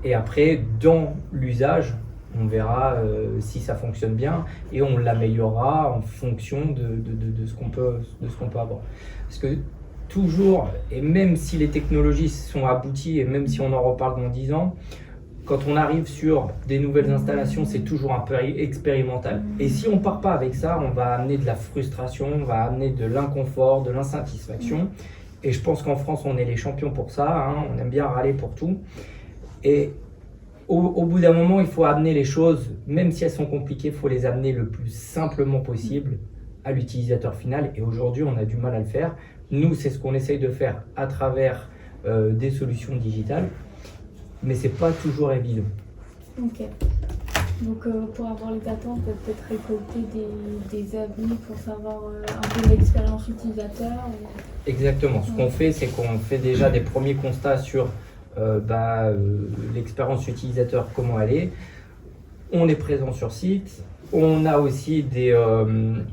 Et après, dans l'usage, on verra si ça fonctionne bien et on l'améliorera en fonction de ce qu'on peut avoir. Parce que toujours, et même si les technologies sont abouties et même si on en reparle dans 10 ans, quand on arrive sur des nouvelles installations, c'est toujours un peu expérimental. Et si on ne part pas avec ça, on va amener de la frustration, on va amener de l'inconfort, de l'insatisfaction. Et je pense qu'en France, on est les champions pour ça, hein, on aime bien râler pour tout. Et au bout d'un moment, il faut amener les choses, même si elles sont compliquées, il faut les amener le plus simplement possible à l'utilisateur final. Et aujourd'hui, on a du mal à le faire. Nous, c'est ce qu'on essaye de faire à travers des solutions digitales, mais c'est pas toujours évident. Ok. Donc pour avoir les attentes, peut-être récolter des avis pour savoir un peu l'expérience utilisateur. Exactement. Ce qu'on fait, c'est qu'on fait déjà des premiers constats sur l'expérience utilisateur, comment elle est. On est présent sur site. On a aussi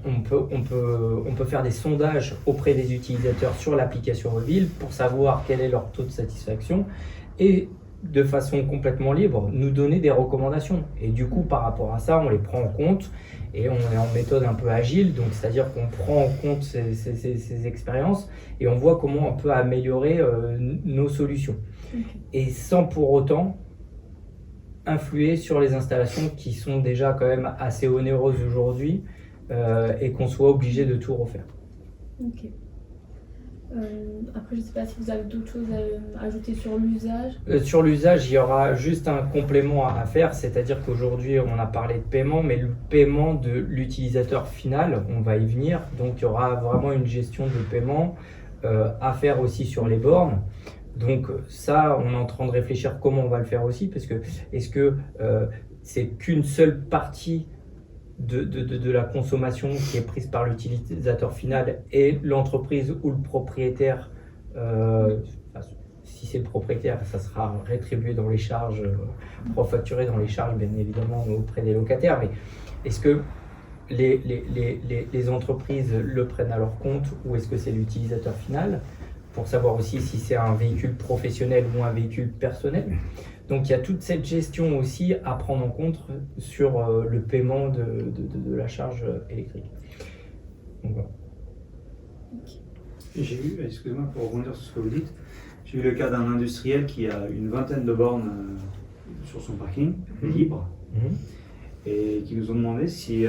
on peut faire des sondages auprès des utilisateurs sur l'application mobile pour savoir quel est leur taux de satisfaction et de façon complètement libre nous donner des recommandations. Et du coup, par rapport à ça, on les prend en compte et on est en méthode un peu agile, donc c'est-à-dire qu'on prend en compte ces expériences et on voit comment on peut améliorer nos solutions. Et sans pour autant influer sur les installations qui sont déjà quand même assez onéreuses aujourd'hui et qu'on soit obligé de tout refaire. Ok. Après, je ne sais pas si vous avez d'autres choses à ajouter sur l'usage. Sur l'usage, il y aura juste un complément à faire, c'est-à-dire qu'aujourd'hui, on a parlé de paiement, mais le paiement de l'utilisateur final, on va y venir. Donc, il y aura vraiment une gestion de paiement à faire aussi sur les bornes. Donc ça, on est en train de réfléchir comment on va le faire aussi, parce que est-ce que c'est qu'une seule partie de la consommation qui est prise par l'utilisateur final et l'entreprise ou le propriétaire, si c'est le propriétaire, ça sera rétribué dans les charges, refacturé dans les charges bien évidemment auprès des locataires, mais est-ce que les entreprises le prennent à leur compte ou est-ce que c'est l'utilisateur final? Pour savoir aussi si c'est un véhicule professionnel ou un véhicule personnel. Donc il y a toute cette gestion aussi à prendre en compte sur le paiement de la charge électrique. Donc, voilà. J'ai eu, excusez-moi pour rebondir sur ce que vous dites, j'ai eu le cas d'un industriel qui a une vingtaine de bornes sur son parking, libre, et qui nous ont demandé si,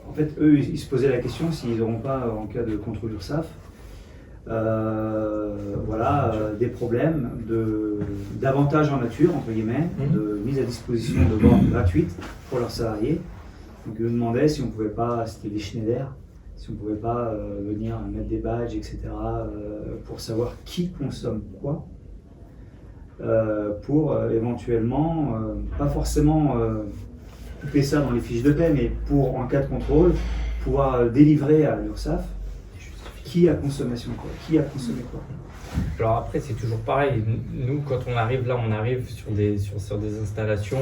en fait, eux, ils se posaient la question s'ils n'auront pas, en cas de contrôle URSSAF, des problèmes d'avantages en nature, entre guillemets, de mise à disposition de bornes gratuites pour leurs salariés. Donc ils nous demandaient si on pouvait pas, c'était des Schneider, si on pouvait pas venir mettre des badges, etc. Pour savoir qui consomme quoi, pour éventuellement, pas forcément couper ça dans les fiches de paie, mais pour, en cas de contrôle, pouvoir délivrer à l'URSSAF qui a consommation quoi, qui a consommé quoi. Alors après, c'est toujours pareil. Nous, quand on arrive là, on arrive sur des installations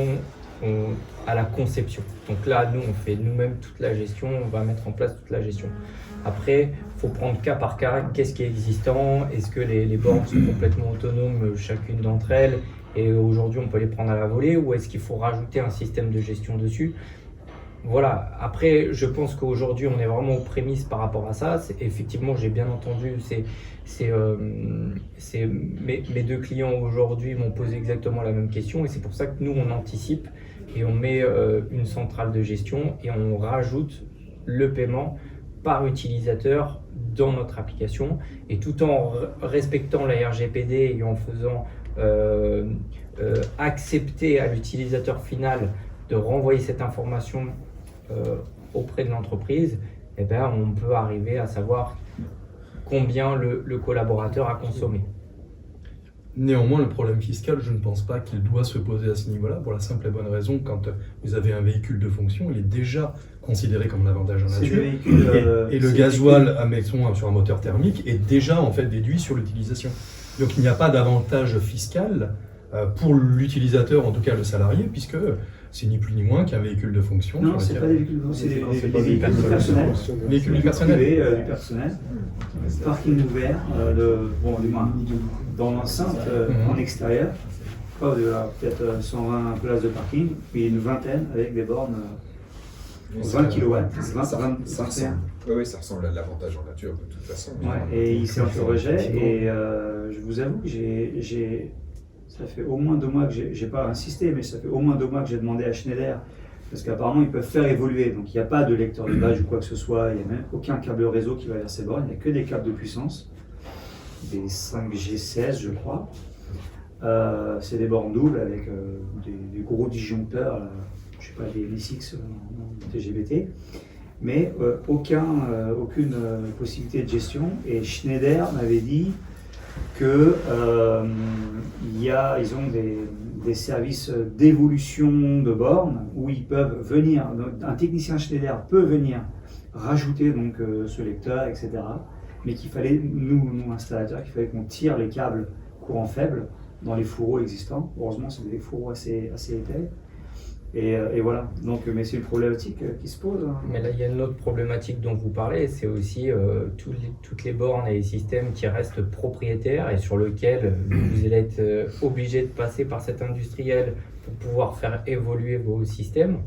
à la conception. Donc là, nous, on fait nous-mêmes toute la gestion, on va mettre en place toute la gestion. Après, il faut prendre cas par cas, qu'est-ce qui est existant, est-ce que les bornes sont complètement autonomes, chacune d'entre elles, et aujourd'hui, on peut les prendre à la volée, ou est-ce qu'il faut rajouter un système de gestion dessus? Voilà, après je pense qu'aujourd'hui on est vraiment aux prémices par rapport à ça. Effectivement, j'ai bien entendu, mes deux clients aujourd'hui m'ont posé exactement la même question et c'est pour ça que nous on anticipe et on met une centrale de gestion et on rajoute le paiement par utilisateur dans notre application et tout en respectant la RGPD et en faisant accepter à l'utilisateur final de renvoyer cette information auprès de l'entreprise, eh ben, on peut arriver à savoir combien le collaborateur a consommé. Néanmoins, le problème fiscal, je ne pense pas qu'il doit se poser à ce niveau-là, pour la simple et bonne raison, quand vous avez un véhicule de fonction, il est déjà considéré comme un avantage en C'est des nature. véhicules, Et le c'est gasoil, admettons, sur un moteur thermique, est déjà en fait déduit sur l'utilisation. Donc il n'y a pas d'avantage fiscal pour l'utilisateur, en tout cas le salarié, puisque c'est ni plus ni moins qu'un véhicule de fonction. Non, sur c'est lequel- pas des véhicules, c'est des pas véhicules des du personnel. Véhicule du personnel. Privé, du personnel. Parking ouvert, bon, du moins, dans l'enceinte, en extérieur. Pas peut-être 120 places de parking, puis une vingtaine avec des bornes 20 kW. Ça ressemble. Oui, ça ressemble à l'avantage en nature de toute façon. Ouais, et il s'est interrogé et je vous avoue que ça fait au moins 2 mois que j'ai pas insisté, mais ça fait au moins 2 mois que j'ai demandé à Schneider, parce qu'apparemment ils peuvent faire évoluer, donc il n'y a pas de lecteur de badge ou quoi que ce soit, il n'y a même aucun câble réseau qui va vers ces bornes, il n'y a que des câbles de puissance, des 5G16 je crois. C'est des bornes doubles avec des gros disjoncteurs, je sais pas, des MSX en TGBT, mais aucune possibilité de gestion. Et Schneider m'avait dit que ils ont des services d'évolution de bornes où ils peuvent venir, un technicien Schneider peut venir rajouter donc ce lecteur, etc. Mais qu'il fallait, nous installateurs, qu'il fallait qu'on tire les câbles courant faible dans les fourreaux existants. Heureusement, c'est des fourreaux assez épais. Et voilà, donc, mais c'est une problématique qui se pose. Mais là, il y a une autre problématique dont vous parlez, c'est aussi toutes les bornes et les systèmes qui restent propriétaires et sur lesquels vous allez être obligé de passer par cet industriel pour pouvoir faire évoluer vos systèmes.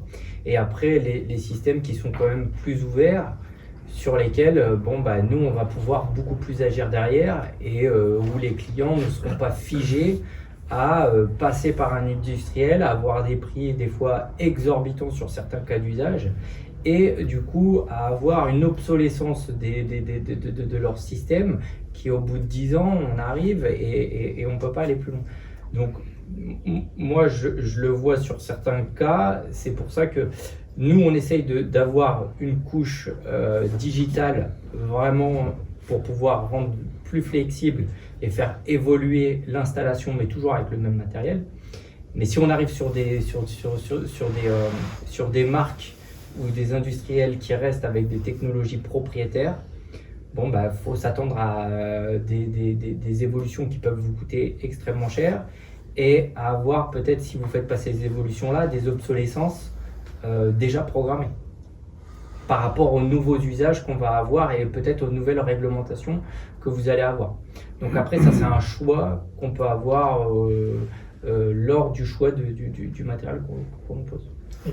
Et après, les systèmes qui sont quand même plus ouverts, sur lesquels nous, on va pouvoir beaucoup plus agir derrière et où les clients ne seront pas figés à passer par un industriel, à avoir des prix des fois exorbitants sur certains cas d'usage et du coup à avoir une obsolescence de leur système qui au bout de 10 ans on arrive et on ne peut pas aller plus loin. Donc moi je le vois sur certains cas, c'est pour ça que nous on essaye d'avoir une couche digitale vraiment pour pouvoir rendre plus flexible et faire évoluer l'installation, mais toujours avec le même matériel. Mais si on arrive sur des marques ou des industriels qui restent avec des technologies propriétaires, faut s'attendre à des évolutions qui peuvent vous coûter extrêmement cher et à avoir peut-être, si vous faites passer ces évolutions-là, des obsolescences déjà programmées par rapport aux nouveaux usages qu'on va avoir et peut-être aux nouvelles réglementations que vous allez avoir. Donc après, ça c'est un choix qu'on peut avoir lors du choix du matériel qu'on pose.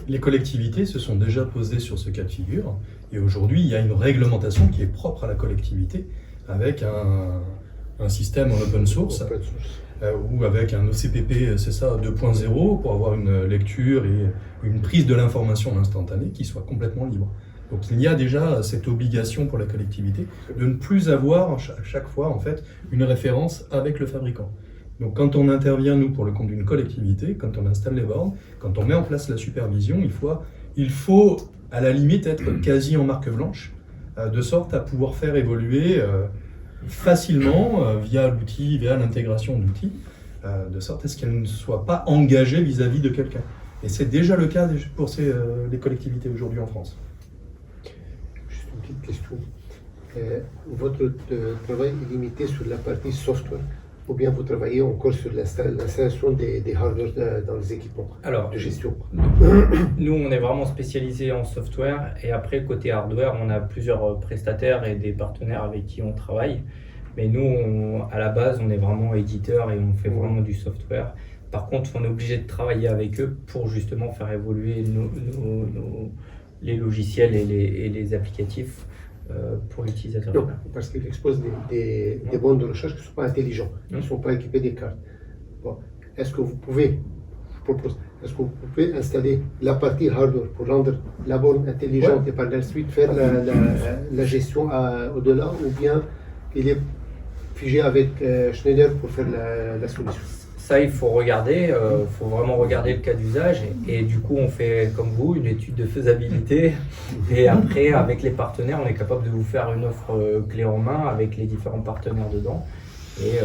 Les collectivités se sont déjà posées sur ce cas de figure et aujourd'hui il y a une réglementation qui est propre à la collectivité avec un système en open source ou avec un OCPP, c'est ça, 2.0 pour avoir une lecture et une prise de l'information instantanée qui soit complètement libre. Donc il y a déjà cette obligation pour la collectivité de ne plus avoir à chaque fois en fait une référence avec le fabricant. Donc quand on intervient nous pour le compte d'une collectivité, quand on installe les bornes, quand on met en place la supervision, il faut à la limite être quasi en marque blanche de sorte à pouvoir faire évoluer facilement via l'outil, via l'intégration d'outils, de sorte à ce qu'elle ne soit pas engagée vis-à-vis de quelqu'un. Et c'est déjà le cas pour les collectivités aujourd'hui en France. Juste une petite question. Votre travail est limité sur la partie software ou bien vous travaillez encore sur l'installation des hardware dans les équipements de gestion? Nous, on est vraiment spécialisé en software et après, côté hardware, on a plusieurs prestataires et des partenaires avec qui on travaille. Mais nous, à la base, on est vraiment éditeur et on fait vraiment du software. Par contre, on est obligé de travailler avec eux pour justement faire évoluer les logiciels et les applicatifs pour l'utilisateur. Donc, parce qu'il expose des bornes de recherche qui ne sont pas intelligents, qui ne sont pas équipés des cartes. Bon. Est-ce que vous pouvez installer la partie hardware pour rendre la borne intelligente et par la suite faire la gestion au-delà, ou bien il est figé avec Schneider pour faire la solution? Ça, il faut regarder, faut vraiment regarder le cas d'usage et du coup on fait comme vous une étude de faisabilité et après avec les partenaires on est capable de vous faire une offre clé en main avec les différents partenaires dedans et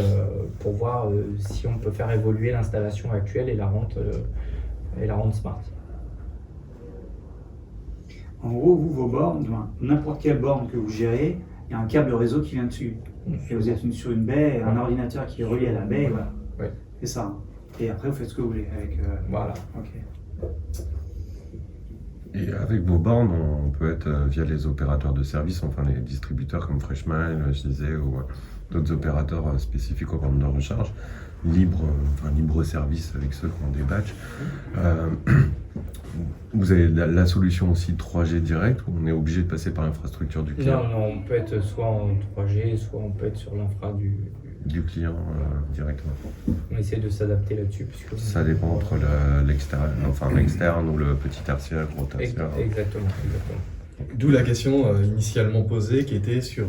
pour voir si on peut faire évoluer l'installation actuelle et la rendre smart. En gros, vous, vos bornes, n'importe quelle borne que vous gérez, il y a un câble réseau qui vient dessus. Et vous êtes sur une baie, un ordinateur qui est relié à la baie, et voilà. Ouais. C'est ça. Hein. Et après, vous faites ce que vous voulez avec. Voilà. Ok. Et avec vos bornes, on peut être via les opérateurs de service, enfin les distributeurs comme Freshmile, je disais, ou d'autres opérateurs spécifiques aux bornes de recharge, libre service avec ceux qui ont des badges. Vous avez la solution aussi 3G direct ou on est obligé de passer par l'infrastructure du client? Non, on peut être soit en 3G, soit on peut être sur l'infra Du client directement. On essaie de s'adapter là-dessus. Ça dépend entre l'externe ou le petit tertiaire, gros tertiaire. Exactement. D'où la question initialement posée qui était sur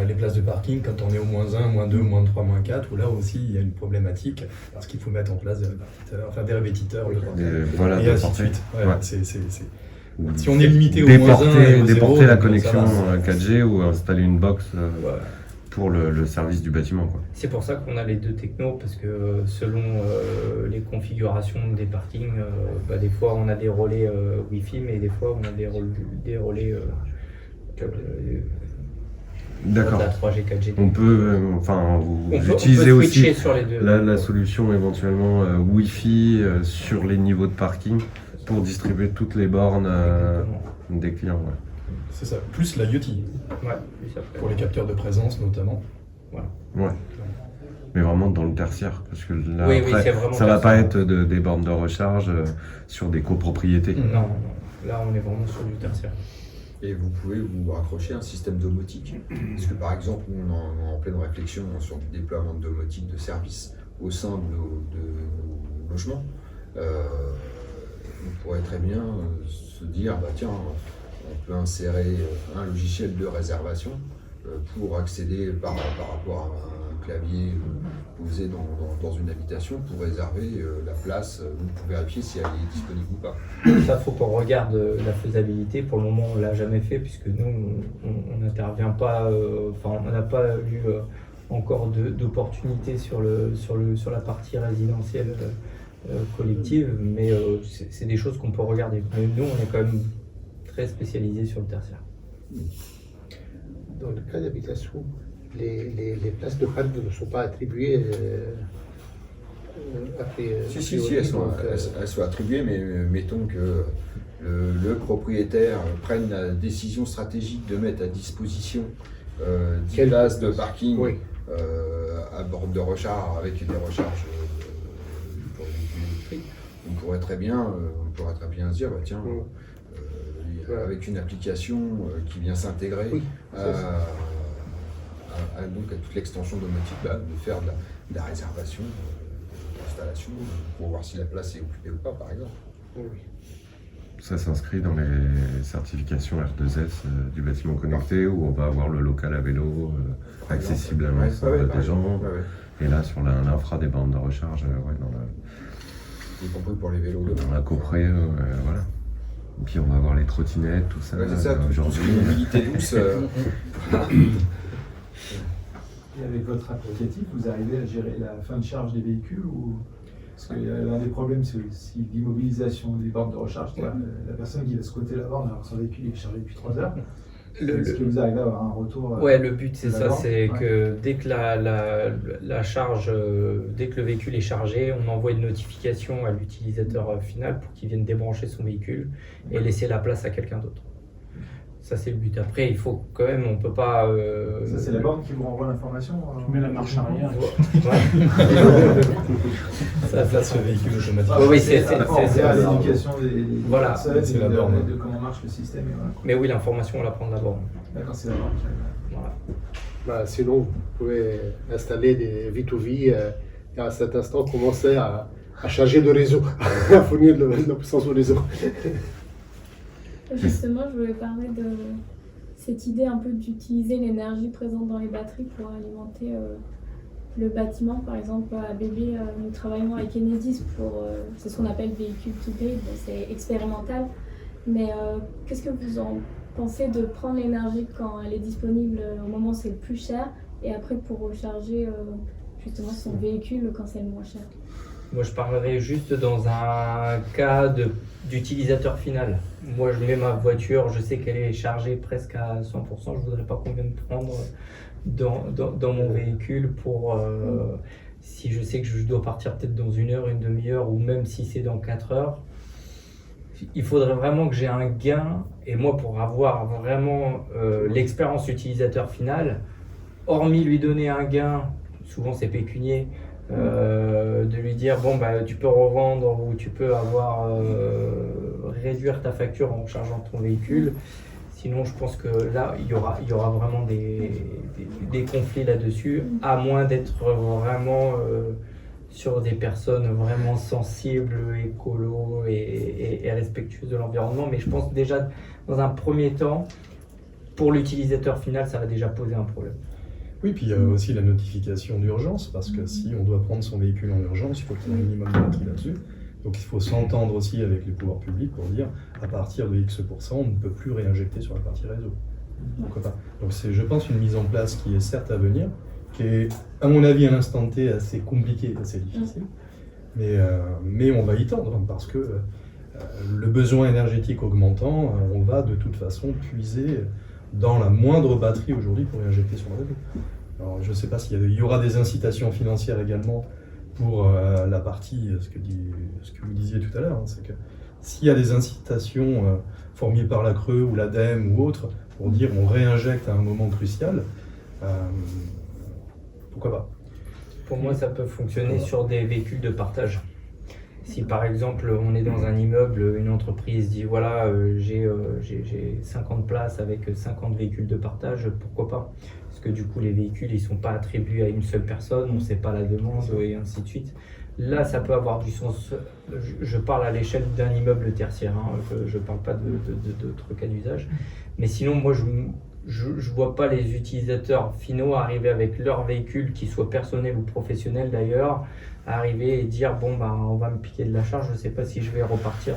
les places de parking quand on est au -1, -2, -3, -4, où là aussi il y a une problématique parce qu'il faut mettre en place des répétiteurs, et ainsi de suite. Ouais. Si on est limité au -1 et au 0, déporter la connexion ça va, 4G ou installer une box pour le service du bâtiment, quoi. C'est pour ça qu'on a les deux technos, parce que selon les configurations des parkings, des fois on a des relais Wi-Fi, mais des fois on a des relais D'accord. la 3G, 4G. On peut, vous utilisez aussi sur les deux. la solution éventuellement Wi-Fi sur les niveaux de parking pour distribuer toutes les bornes des clients. Ouais. C'est ça, plus la IoT, pour les capteurs de présence notamment. Voilà. Ouais. Mais vraiment dans le tertiaire, parce que là, oui, après, ça va pas être des bornes de recharge sur des copropriétés. Non, là on est vraiment sur du tertiaire. Et vous pouvez vous raccrocher à un système domotique. Parce que par exemple, on est en pleine réflexion sur du déploiement de domotique de services au sein de nos logements. On pourrait très bien se dire, tiens, on peut insérer un logiciel de réservation pour accéder par rapport à un clavier posé dans une habitation pour réserver la place. Vous pouvez vérifier si elle est disponible ou pas. Ça, il faut qu'on regarde la faisabilité. Pour le moment, on ne l'a jamais fait puisque nous, on n'intervient pas, on n'a pas eu encore d'opportunités sur la partie résidentielle collective, mais c'est des choses qu'on peut regarder. Mais nous, on est quand même très spécialisé sur le tertiaire. Dans le cas d'habitation, les places de parc ne sont pas attribuées après. Si, elles sont attribuées, mais mettons que le propriétaire prenne la décision stratégique de mettre à disposition 10 places de parking à bord de recharge avec des recharges pour les véhicules électriques. On pourrait très bien se dire, tiens, avec une application qui vient s'intégrer à toute l'extension domotique, de faire de la réservation, d'installation, pour voir si la place est occupée ou pas, par exemple. Ça s'inscrit dans les certifications R2S du bâtiment connecté où on va avoir le local à vélo accessible à l'ensemble des gens. Et là, sur l'infra des bandes de recharge, y compris pour les vélos. Dans la copré, voilà. Et puis on va avoir les trottinettes, tout ça. C'est ça, tout ce qui est mobilité douce. Et avec votre applicatif, vous arrivez à gérer la fin de charge des véhicules ou... Parce que l'un des problèmes, c'est aussi l'immobilisation des bornes de recharge. La personne qui va squatter la borne alors que son véhicule est chargé depuis 3 heures. Est-ce que vous arrivez à avoir un retour le but c'est ça, c'est que dès que la charge, dès que le véhicule est chargé, on envoie une notification à l'utilisateur final pour qu'il vienne débrancher son véhicule et laisser la place à quelqu'un d'autre. Ça c'est le but. Après, il faut quand même, on peut pas. Ça c'est la borne qui vous renvoie l'information. Tu mets la marche arrière. Ça place le véhicule automatiquement. Oui, c'est l'éducation des personnes, c'est la borne. De comment marche le système. Et voilà. Mais oui, l'information on la prend de la borne. D'accord, c'est la borne qui arrive. Voilà. Sinon, vous pouvez installer des V2V et à cet instant commencer à charger de réseau, à fournir de la puissance au réseau. Justement, je voulais parler de cette idée un peu d'utiliser l'énergie présente dans les batteries pour alimenter le bâtiment. Par exemple, à BB, nous travaillons avec Enedis pour, c'est ce qu'on appelle véhicule to grid, c'est expérimental. Mais qu'est-ce que vous en pensez de prendre l'énergie quand elle est disponible au moment où c'est le plus cher et après pour recharger justement son véhicule quand c'est le moins cher. Moi, je parlerai juste dans un cas d'utilisateur final. Moi, je mets ma voiture, je sais qu'elle est chargée presque à 100%. Je ne voudrais pas qu'on vienne prendre dans mon véhicule pour... si je sais que je dois partir peut-être dans 1 heure, une demi-heure, ou même si c'est dans 4 heures. Il faudrait vraiment que j'ai un gain. Et moi, pour avoir vraiment l'expérience utilisateur final, hormis lui donner un gain, souvent c'est pécunier, de lui dire bon bah tu peux revendre ou tu peux réduire ta facture en chargeant ton véhicule. Sinon je pense que là il y aura vraiment des conflits là-dessus, à moins d'être vraiment sur des personnes vraiment sensibles, écolo et respectueuses de l'environnement. Mais je pense déjà dans un premier temps, pour l'utilisateur final, ça va déjà poser un problème. Oui, puis il y a aussi la notification d'urgence, parce que si on doit prendre son véhicule en urgence, il faut qu'il y ait un minimum de batterie là-dessus. Donc il faut s'entendre aussi avec les pouvoirs publics pour dire à partir de X%, on ne peut plus réinjecter sur la partie réseau. Pourquoi pas? Donc c'est, je pense, une mise en place qui est certes à venir, qui est, à mon avis, à l'instant T, assez compliquée, assez difficile. Mais on va y tendre, parce que le besoin énergétique augmentant, on va de toute façon puiser dans la moindre batterie aujourd'hui pour réinjecter sur le réseau. Alors je ne sais pas s'il y aura des incitations financières également pour la partie, ce que vous disiez tout à l'heure, hein, c'est que s'il y a des incitations formées par la Creux ou l'ADEME ou autres pour dire on réinjecte à un moment crucial, pourquoi pas? Pour moi, ça peut fonctionner sur des véhicules de partage. Si par exemple on est dans un immeuble, une entreprise dit voilà j'ai 50 places avec 50 véhicules de partage, pourquoi pas? Parce que du coup les véhicules ils sont pas attribués à une seule personne, on ne sait pas la demande et ainsi de suite. Là ça peut avoir du sens, je parle à l'échelle d'un immeuble tertiaire, hein, je ne parle pas d'autres cas d'usage. Mais sinon moi je vois pas les utilisateurs finaux arriver avec leur véhicule, qu'ils soient personnels ou professionnels d'ailleurs, arriver et dire bon bah on va me piquer de la charge, je sais pas si je vais repartir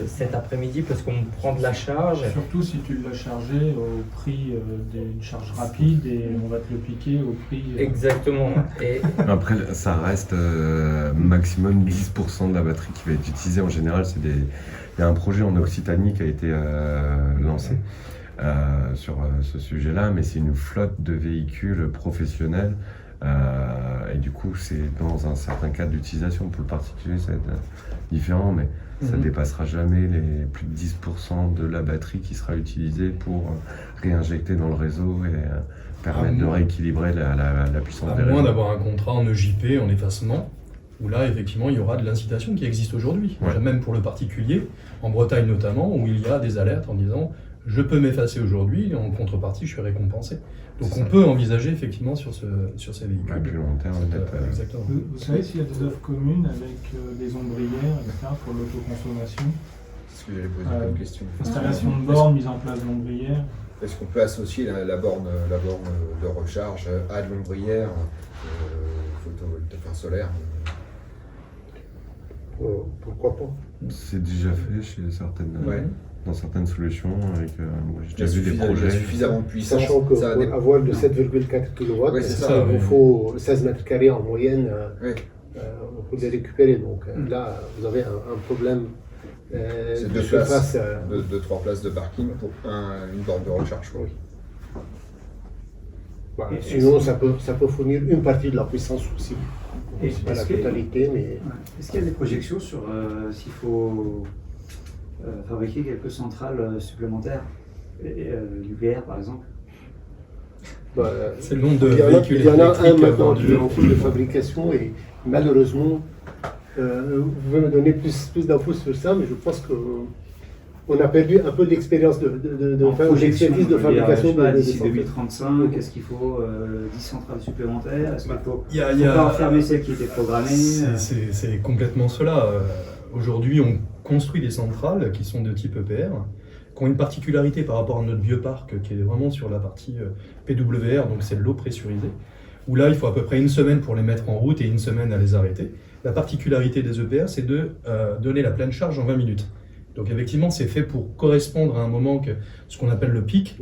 cet après-midi parce qu'on me prend de la charge. Surtout si tu l'as chargé au prix d'une charge rapide et on va te le piquer au prix... Exactement. Et... Après ça reste maximum 10% de la batterie qui va être utilisée. En général il y a un projet en Occitanie qui a été lancé sur ce sujet-là, mais c'est une flotte de véhicules professionnels. Et du coup, c'est dans un certain cadre d'utilisation. Pour le particulier, ça va être différent, mais ça ne dépassera jamais les plus de 10% de la batterie qui sera utilisée pour réinjecter dans le réseau et permettre de rééquilibrer la puissance des réseaux. À moins d'avoir un contrat en EJP, en effacement, où là, effectivement, il y aura de l'incitation qui existe aujourd'hui. Ouais. Même pour le particulier, en Bretagne notamment, où il y a des alertes en disant « je peux m'effacer aujourd'hui, en contrepartie, je suis récompensé ». Donc on peut envisager effectivement sur ces véhicules. À plus long terme, peut-être. Exactement. Vous savez s'il y a des offres communes avec des ombrières, etc. pour l'autoconsommation? C'est ce que j'allais poser comme question. Installation de bornes, mise en place d'ombrières. Est-ce qu'on peut associer la borne de recharge à de l'ombrière solaire? Pourquoi pas? C'est déjà fait chez certaines... Dans certaines solutions, avec, j'ai déjà vu des projets. Il y a suffisamment de puissance. Sachant que pour avoir de 7,4 kW, il faut 16 mètres carrés en moyenne pour les récupérer. Donc là, vous avez un problème c'est de surface. De 3 places de parking pour une borne de recharge. Oui. Bah, sinon, ça peut fournir une partie de la puissance aussi. C'est pas la totalité, mais... Est-ce qu'il y a des projections sur s'il faut... fabriquer quelques centrales supplémentaires, nucléaires par exemple? C'est le nombre de véhicules. Il y en a un maintenant qui est en cours de fabrication et malheureusement, vous pouvez me donner plus d'infos sur ça, mais je pense qu'on a perdu un peu d'expérience d'expertise de fabrication. D'ici 2035, est-ce qu'il faut 10 centrales supplémentaires? Est-ce qu'il faut pas enfermer celles qui étaient programmées? C'est complètement cela. Aujourd'hui, on construit des centrales qui sont de type EPR, qui ont une particularité par rapport à notre vieux parc qui est vraiment sur la partie PWR, donc c'est de l'eau pressurisée, où là il faut à peu près 1 semaine pour les mettre en route et 1 semaine à les arrêter. La particularité des EPR, c'est de donner la pleine charge en 20 minutes. Donc effectivement, c'est fait pour correspondre à un moment ce qu'on appelle le pic,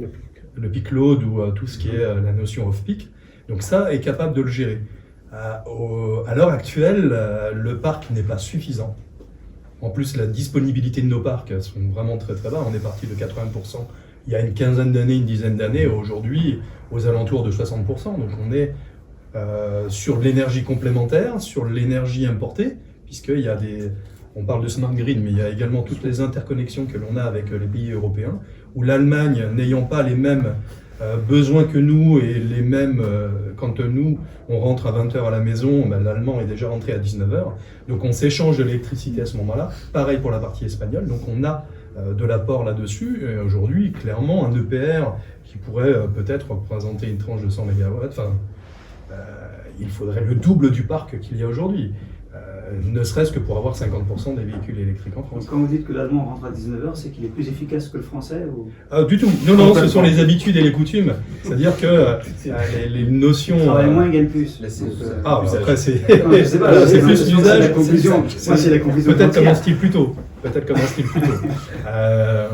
le peak load ou tout ce qui est la notion off-peak. Donc ça est capable de le gérer. À l'heure actuelle, le parc n'est pas suffisant. En plus, la disponibilité de nos parcs sont vraiment très très bas. On est parti de 80% il y a une quinzaine d'années, une dizaine d'années. Aujourd'hui, aux alentours de 60%. Donc on est sur l'énergie complémentaire, sur l'énergie importée, puisqu'il y a on parle de smart grid, mais il y a également toutes les interconnexions que l'on a avec les pays européens, où l'Allemagne, n'ayant pas les mêmes besoins que nous et les mêmes, quand nous on rentre à 20h à la maison, l'Allemand est déjà rentré à 19h, donc on s'échange de l'électricité à ce moment-là. Pareil pour la partie espagnole, donc on a de l'apport là-dessus. Et aujourd'hui, clairement, un EPR qui pourrait peut-être représenter une tranche de 100 MW, il faudrait le double du parc qu'il y a aujourd'hui. Ne serait-ce que pour avoir 50% des véhicules électriques en France. Donc quand vous dites que l'allemand rentre à 19h, c'est qu'il est plus efficace que le français ou... Du tout. Non, ce sont les habitudes et les coutumes. C'est-à-dire que les notions... Travaille moins, gagne plus. Après c'est c'est plus l'usage. La conclusion. Peut-être commence-t-il plus tôt.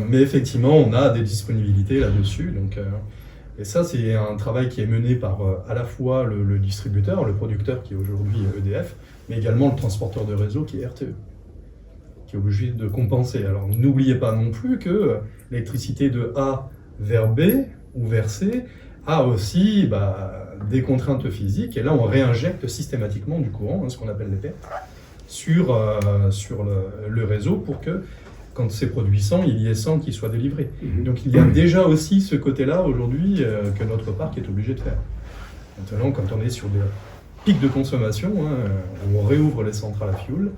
Mais effectivement, on a des disponibilités là-dessus. Et ça, c'est un travail qui est mené par à la fois le distributeur, le producteur qui est aujourd'hui EDF, mais également le transporteur de réseau qui est RTE, qui est obligé de compenser. Alors n'oubliez pas non plus que l'électricité de A vers B ou vers C a aussi des contraintes physiques, et là on réinjecte systématiquement du courant, ce qu'on appelle les pertes, sur le réseau pour que, quand c'est produit 100, il y ait 100 qui soient délivrés. Donc il y a déjà aussi ce côté-là aujourd'hui que notre parc est obligé de faire. Maintenant, quand on est sur des pics de consommation, on réouvre les centrales à fioul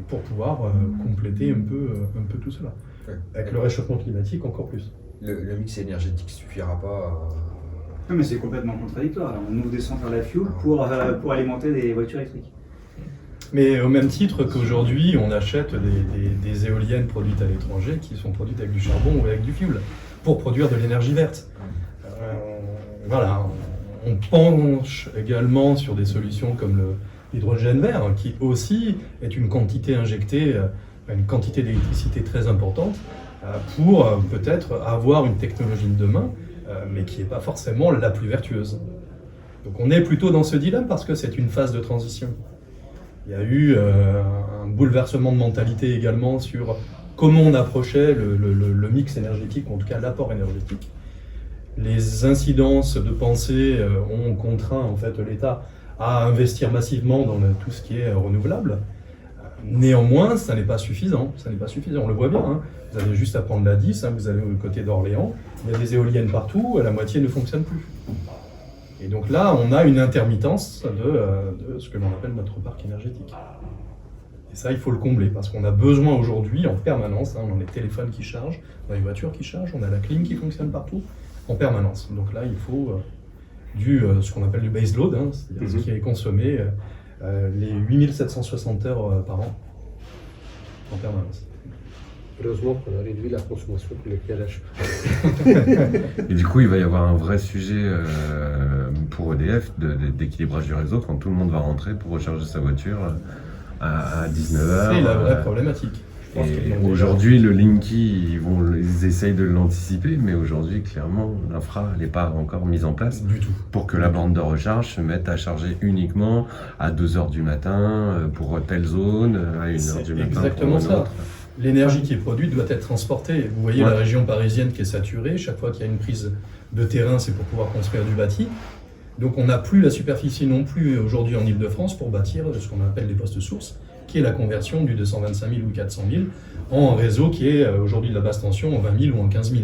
pour pouvoir compléter un peu tout cela. Avec le réchauffement climatique, encore plus. Le mix énergétique suffira pas Non, mais c'est complètement contradictoire. Alors, on ouvre des centrales à fioul pour alimenter des voitures électriques. Mais au même titre qu'aujourd'hui, on achète des éoliennes produites à l'étranger qui sont produites avec du charbon ou avec du fioul pour produire de l'énergie verte. Voilà, on penche également sur des solutions comme l'hydrogène vert, qui aussi est une quantité injectée, une quantité d'électricité très importante pour peut-être avoir une technologie de demain, mais qui n'est pas forcément la plus vertueuse. Donc on est plutôt dans ce dilemme parce que c'est une phase de transition. Il y a eu un bouleversement de mentalité également sur comment on approchait le mix énergétique, ou en tout cas l'apport énergétique. Les incidences de pensée ont contraint en fait l'État à investir massivement dans tout ce qui est renouvelable. Néanmoins, ça n'est pas suffisant. On le voit bien. Vous avez juste à prendre la 10, vous allez au côté d'Orléans, il y a des éoliennes partout, la moitié ne fonctionne plus. Et donc là, on a une intermittence de ce que l'on appelle notre parc énergétique. Et ça, il faut le combler, parce qu'on a besoin aujourd'hui en permanence, on a les téléphones qui chargent, on a les voitures qui chargent, on a la clim qui fonctionne partout, en permanence. Donc là, il faut ce qu'on appelle du base load, c'est-à-dire ce qui est consommé les 8760 heures par an, en permanence. Heureusement qu'on a réduit la consommation pour l'éclairage. Et du coup, il va y avoir un vrai sujet pour EDF d'équilibrage du réseau quand tout le monde va rentrer pour recharger sa voiture à 19h. C'est la vraie problématique. Et aujourd'hui, le Linky, ils essayent de l'anticiper, mais aujourd'hui, clairement, l'infra n'est pas encore mise en place du tout pour que la borne de recharge se mette à charger uniquement à 2h du matin pour telle zone, à 1h du matin. Exactement ça. L'énergie qui est produite doit être transportée. Vous voyez la région parisienne qui est saturée. Chaque fois qu'il y a une prise de terrain, c'est pour pouvoir construire du bâti. Donc on n'a plus la superficie non plus aujourd'hui en Ile-de-France pour bâtir ce qu'on appelle les postes sources, qui est la conversion du 225 000 ou 400 000 en réseau qui est aujourd'hui de la basse tension en 20 000 ou en 15 000.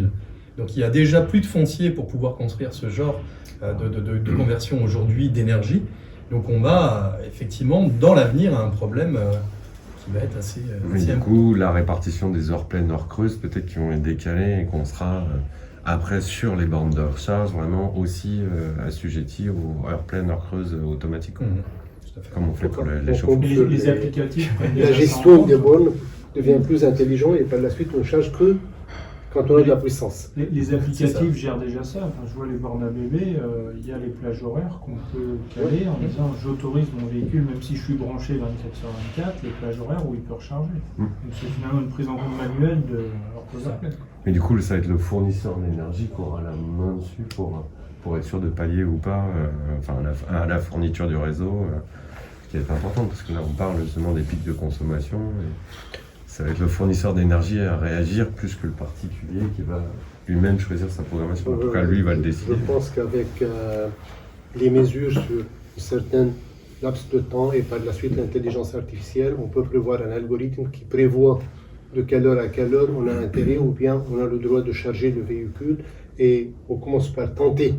Donc il y a déjà plus de foncier pour pouvoir construire ce genre de conversion aujourd'hui d'énergie. Donc on va effectivement dans l'avenir à un problème qui va être assez du coup, la répartition des heures pleines, heures creuses, peut-être qu'ils vont être décalées et qu'on sera après sur les bornes de recharge vraiment aussi assujettis aux heures pleines, heures creuses automatiques. Comme on fait pour les chauffeurs. Les applicatifs. La gestion des bornes devient plus intelligente et par la suite on ne charge que quand on a de la puissance. Les applicatifs gèrent déjà ça. Enfin, je vois les bornes ABB, il y a les plages horaires qu'on peut caler en disant j'autorise mon véhicule, même si je suis branché 24/24, les plages horaires où il peut recharger. Donc c'est finalement une prise en compte manuelle de leur pose à plate. Mais du coup, ça va être le fournisseur d'énergie qui aura la main dessus pour être sûr de pallier ou pas à la fourniture du réseau, qui est importante, parce que là, on parle justement des pics de consommation. Et ça va être le fournisseur d'énergie à réagir plus que le particulier qui va lui-même choisir sa programmation. En tout cas, lui, il va le décider. Je pense qu'avec les mesures sur certains laps de temps et par la suite l'intelligence artificielle, on peut prévoir un algorithme qui prévoit de quelle heure à quelle heure on a intérêt ou bien on a le droit de charger le véhicule et on commence par tenter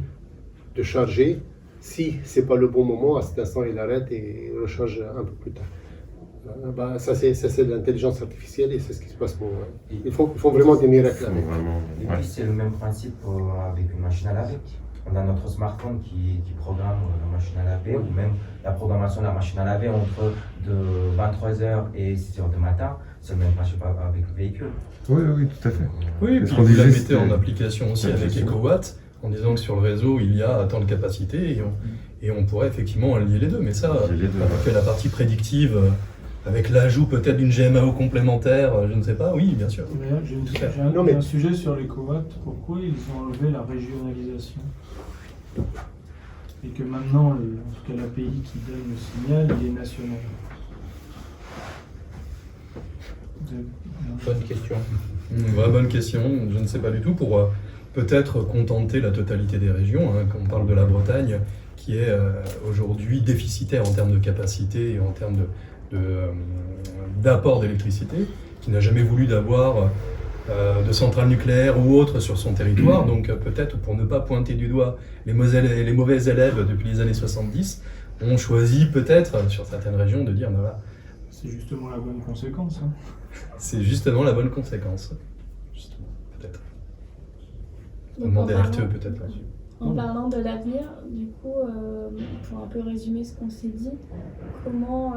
de charger. Si ce n'est pas le bon moment, à cet instant, il arrête et recharge un peu plus tard. Ça, c'est de l'intelligence artificielle et c'est ce qui se passe pour moi. Il faut vraiment des miracles avec. Et puis, c'est le même principe avec une machine à laver. On a notre smartphone qui programme la machine à laver, ou même la programmation de la machine à laver entre de 23h et 6h du matin. C'est le même principe avec le véhicule. Oui, tout à fait. Oui, et puis vous la mettez en application aussi avec EcoWatt, en disant que sur le réseau, il y a tant de capacité et on pourrait effectivement lier les deux. Mais ça, avec la partie prédictive, avec l'ajout peut-être d'une GMAO complémentaire, je ne sais pas, oui, bien sûr. J'ai un sujet sur l'EcoWatt. Pourquoi ils ont enlevé la régionalisation? Et que maintenant, en tout cas l'API qui donne le signal, il est national. Bonne question. Une vraie bonne question, je ne sais pas du tout, pour peut-être contenter la totalité des régions, quand on parle de la Bretagne, qui est aujourd'hui déficitaire en termes de capacité et en termes d'apport d'électricité, qui n'a jamais voulu d'avoir de centrales nucléaires ou autres sur son territoire. Donc peut-être pour ne pas pointer du doigt les mauvais élèves depuis les années 70, on choisit peut-être sur certaines régions de dire voilà. C'est justement la bonne conséquence. Hein. C'est justement la bonne conséquence. Justement, peut-être. On demande à RTE peut-être là-dessus. En parlant de l'avenir, du coup, pour un peu résumer ce qu'on s'est dit, comment,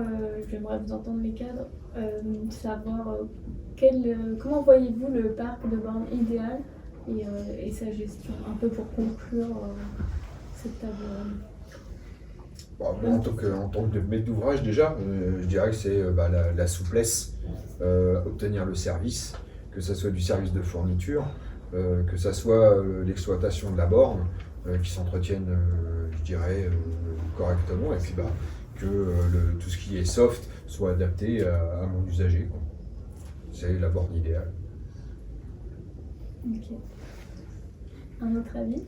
j'aimerais vous entendre les cadres, savoir comment voyez-vous le parc de bornes idéal et sa gestion, un peu pour conclure cette table ronde. Bon, en tant que maître d'ouvrage, déjà, je dirais que c'est la souplesse, obtenir le service, que ce soit du service de fourniture, que ce soit l'exploitation de la borne, qui s'entretienne, je dirais, correctement, et puis que tout ce qui est soft soit adapté à mon usager. C'est la borne idéale. Ok. Un autre avis?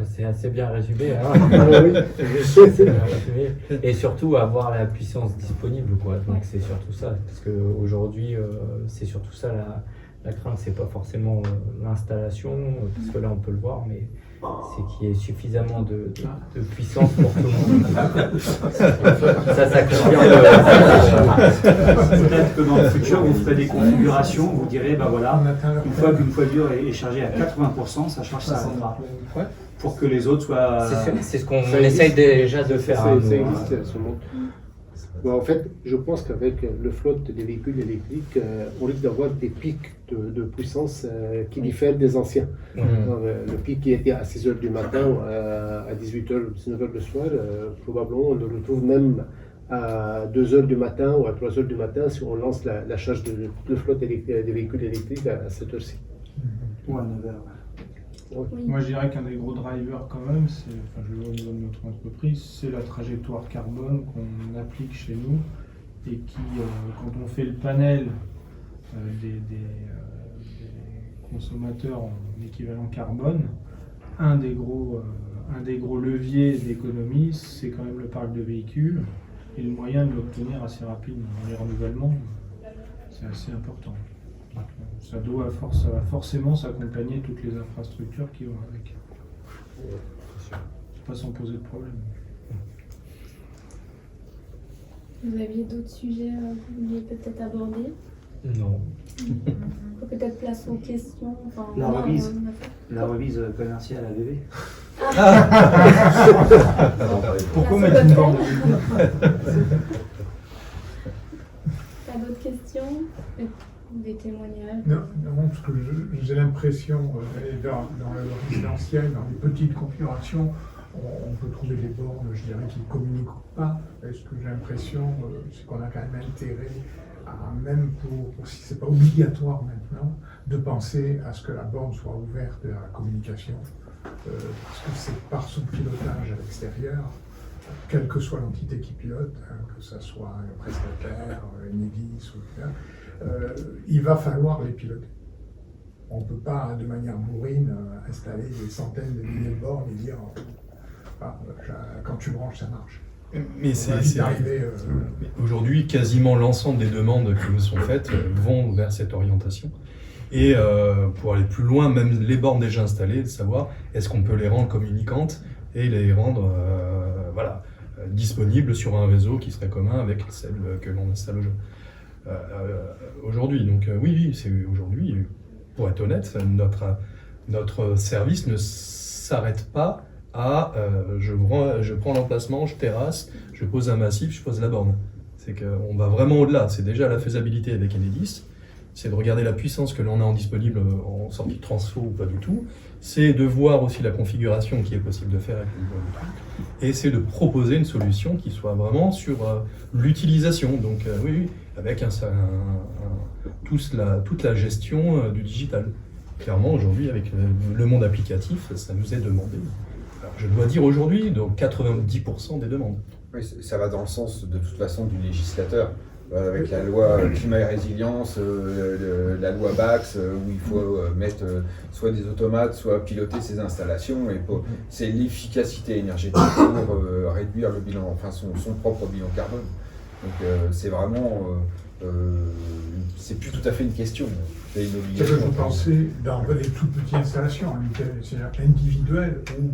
C'est assez bien résumé. Hein. Et surtout avoir la puissance disponible, quoi. Donc c'est surtout ça, parce qu'aujourd'hui, c'est surtout ça la crainte, c'est pas forcément l'installation, parce que là on peut le voir, mais c'est qu'il y ait suffisamment de puissance pour tout le monde. Ça confirme. Peut-être que dans le futur, vous ferez des configurations, vous direz, voilà, une fois qu'une voilure est chargée à 80%, ça charge 500 watts. Pour que les autres soient... C'est ce qu'on essaye déjà de faire. Ça existe, ce monde. En fait, je pense qu'avec le flotte des véhicules électriques, on risque d'avoir des pics de puissance qui diffèrent des anciens. Le pic qui était à 6h du matin, à 18h ou 19h le soir, probablement on le retrouve même à 2h du matin ou à 3h du matin si on lance la charge de flotte des véhicules électriques à cette heure-ci. Ou à 9h. Oui. Moi, je dirais qu'un des gros drivers quand même, je le vois au niveau de notre entreprise, c'est la trajectoire carbone qu'on applique chez nous et qui, quand on fait le panel des consommateurs en équivalent carbone, un des gros leviers d'économie, c'est quand même le parc de véhicules et le moyen de l'obtenir assez rapidement. Dans les renouvellements, c'est assez important. Ça va forcément s'accompagner toutes les infrastructures qui vont avec. Pas sans poser de problème. Vous aviez d'autres sujets que vous vouliez peut-être aborder? Non. Peut-être place aux questions. La remise commerciale à bébé. Pourquoi mettre une borne? Pas d'autres questions? des témoignages. Non, parce que j'ai l'impression, dans le résidentiel, dans les petites configurations, on peut trouver des bornes, je dirais, qui ne communiquent pas. Et ce que j'ai l'impression, c'est qu'on a quand même intérêt, même si ce n'est pas obligatoire maintenant, de penser à ce que la borne soit ouverte à la communication. Parce que c'est par son pilotage à l'extérieur, quelle que soit l'entité qui pilote, que ce soit un prestataire, Enedis ou il va falloir les piloter. On ne peut pas, de manière bourrine, installer des centaines de milliers de bornes et dire quand tu branches, ça marche. Mais aujourd'hui, quasiment l'ensemble des demandes qui nous sont faites vont vers cette orientation. Et pour aller plus loin, même les bornes déjà installées, de savoir est-ce qu'on peut les rendre communicantes et les rendre disponibles sur un réseau qui serait commun avec celle que l'on installe aujourd'hui. Donc oui, c'est aujourd'hui, pour être honnête, notre service ne s'arrête pas à je prends l'emplacement, je terrasse, je pose un massif, je pose la borne. C'est qu'on va vraiment au-delà. C'est déjà la faisabilité avec Enedis. C'est de regarder la puissance que l'on a en disponible en sortie de transfo ou pas du tout. C'est de voir aussi la configuration qui est possible de faire avec le niveau du truc. Et c'est de proposer une solution qui soit vraiment sur l'utilisation. Donc oui, avec toute la gestion du digital. Clairement, aujourd'hui, avec le monde applicatif, ça nous est demandé. Alors, je dois dire aujourd'hui, donc 90% des demandes. Oui, ça va dans le sens, de toute façon, du législateur. Avec la loi climat et résilience, la loi BAX, où il faut mettre soit des automates, soit piloter ces installations. Et c'est l'efficacité énergétique pour réduire le bilan, enfin son propre bilan carbone. Donc c'est vraiment, c'est plus tout à fait une question. C'est une obligation. Vous pensez dans les toutes petites installations, c'est-à-dire individuelles, ou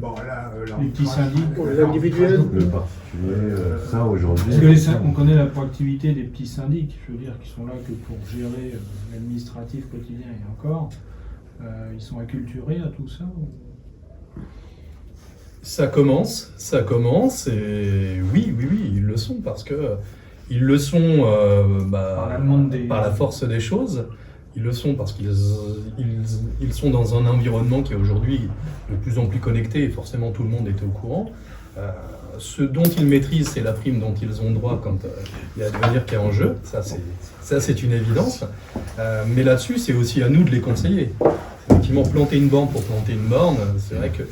les petits syndics, l'individuel, le particulier, ça aujourd'hui. Parce que on connaît la proactivité des petits syndics, je veux dire, qui sont là que pour gérer l'administratif quotidien et encore. Ils sont acculturés à tout ça Ça commence, et oui, ils le sont, parce que ils le sont par la force des choses. Ils le sont parce qu'ils sont dans un environnement qui est aujourd'hui de plus en plus connecté, et forcément tout le monde est au courant. Ce dont ils maîtrisent, c'est la prime dont ils ont droit quand il y a devenir qui est en jeu. Ça, c'est une évidence. Mais là-dessus, c'est aussi à nous de les conseiller. Effectivement, planter une borne pour planter une borne, c'est vrai que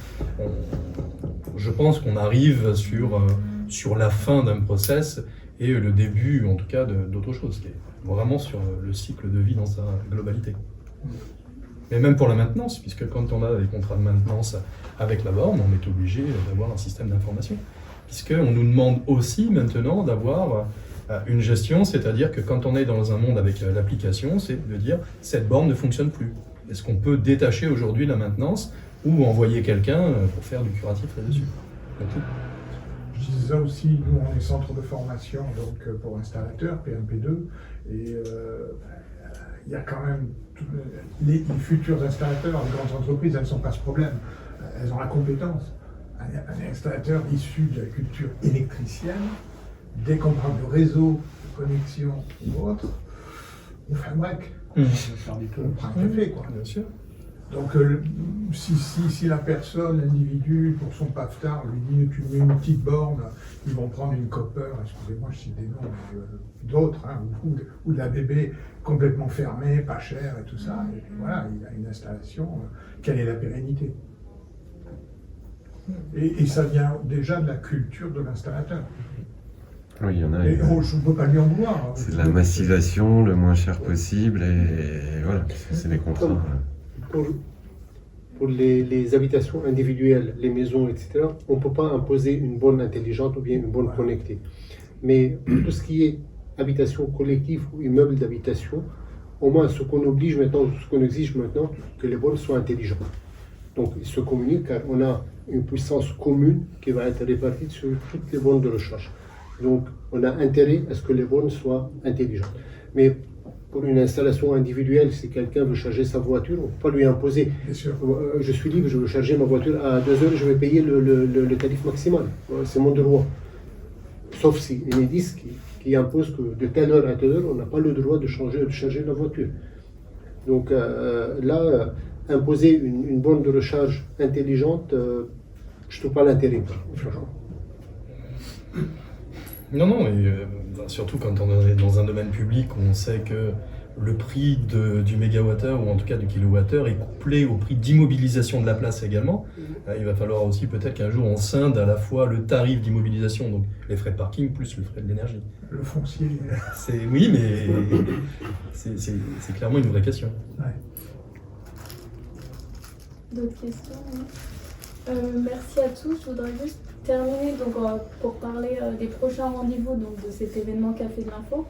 je pense qu'on arrive sur la fin d'un process et le début, en tout cas, d'autre chose, qui est vraiment sur le cycle de vie dans sa globalité. Mais même pour la maintenance, puisque quand on a des contrats de maintenance avec la borne, on est obligé d'avoir un système d'information. Puisqu'on nous demande aussi maintenant d'avoir une gestion, c'est-à-dire que quand on est dans un monde avec l'application, c'est de dire « cette borne ne fonctionne plus ». Est-ce qu'on peut détacher aujourd'hui la maintenance ou envoyer quelqu'un pour faire du curatif là-dessus? Je disais ça aussi, nous on est centre de formation donc, pour installateurs, PMP2, et il y a quand même les futurs installateurs, les grandes entreprises, elles ne sont pas ce problème, elles ont la compétence. Un installateur issu de la culture électricienne, dès qu'on parle de réseau, de connexion ou autre, on fait un break. On prend un café, quoi. Bien sûr. Donc, si la personne, l'individu, pour son paftard, lui dit tu mets une petite borne, ils vont prendre une copper, excusez-moi, je cite des noms, d'autres, hein, ou de la bébé complètement fermée, pas chère et tout ça. Et puis voilà, il a une installation. Quelle est la pérennité? Et ça vient déjà de la culture de l'installateur. Oui, il y en a. Et je ne peux pas lui en vouloir. Hein. C'est la massivation, le moins cher possible, et voilà, c'est des contrats. Pour les habitations individuelles, les maisons, etc., on ne peut pas imposer une borne intelligente ou bien une borne connectée. Mais tout ce qui est habitation collective ou immeuble d'habitation, au moins ce qu'on oblige maintenant, ce qu'on exige maintenant, que les bornes soient intelligentes. Donc ils se communiquent car on a une puissance commune qui va être répartie sur toutes les bornes de recharge. Donc on a intérêt à ce que les bornes soient intelligentes. Mais pour une installation individuelle, si quelqu'un veut charger sa voiture, on ne peut pas lui imposer. Bien sûr. Je suis libre, je veux charger ma voiture à 2 heures, je vais payer le tarif maximal. C'est mon droit. Sauf si Enedis qui impose que de telle heure à telle heure, on n'a pas le droit de charger la voiture. Donc là, imposer une borne de recharge intelligente, je trouve pas l'intérêt, franchement. Non, et surtout quand on est dans un domaine public où on sait que le prix du mégawattheure, ou en tout cas du kilowattheure, est couplé au prix d'immobilisation de la place également. Il va falloir aussi peut-être qu'un jour on scinde à la fois le tarif d'immobilisation, donc les frais de parking, plus le frais de l'énergie. Le foncier. Oui, mais c'est clairement une vraie question. Ouais. D'autres questions? Merci à tous. Je voudrais juste terminer donc, pour parler des prochains rendez-vous de cet événement Café de l'Info.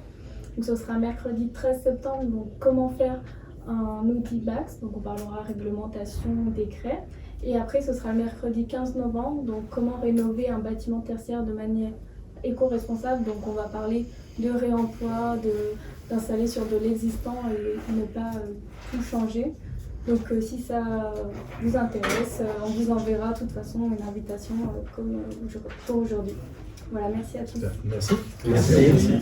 Donc, ce sera mercredi 13 septembre. Donc, comment faire un outil BACS. Donc, on parlera réglementation, décret. Et après, ce sera le mercredi 15 novembre. Donc, comment rénover un bâtiment tertiaire de manière éco-responsable. Donc, on va parler de réemploi, d'installer sur de l'existant et ne pas tout changer. Donc si ça vous intéresse, on vous enverra de toute façon une invitation comme pour aujourd'hui. Voilà, merci à tous. Merci. Merci.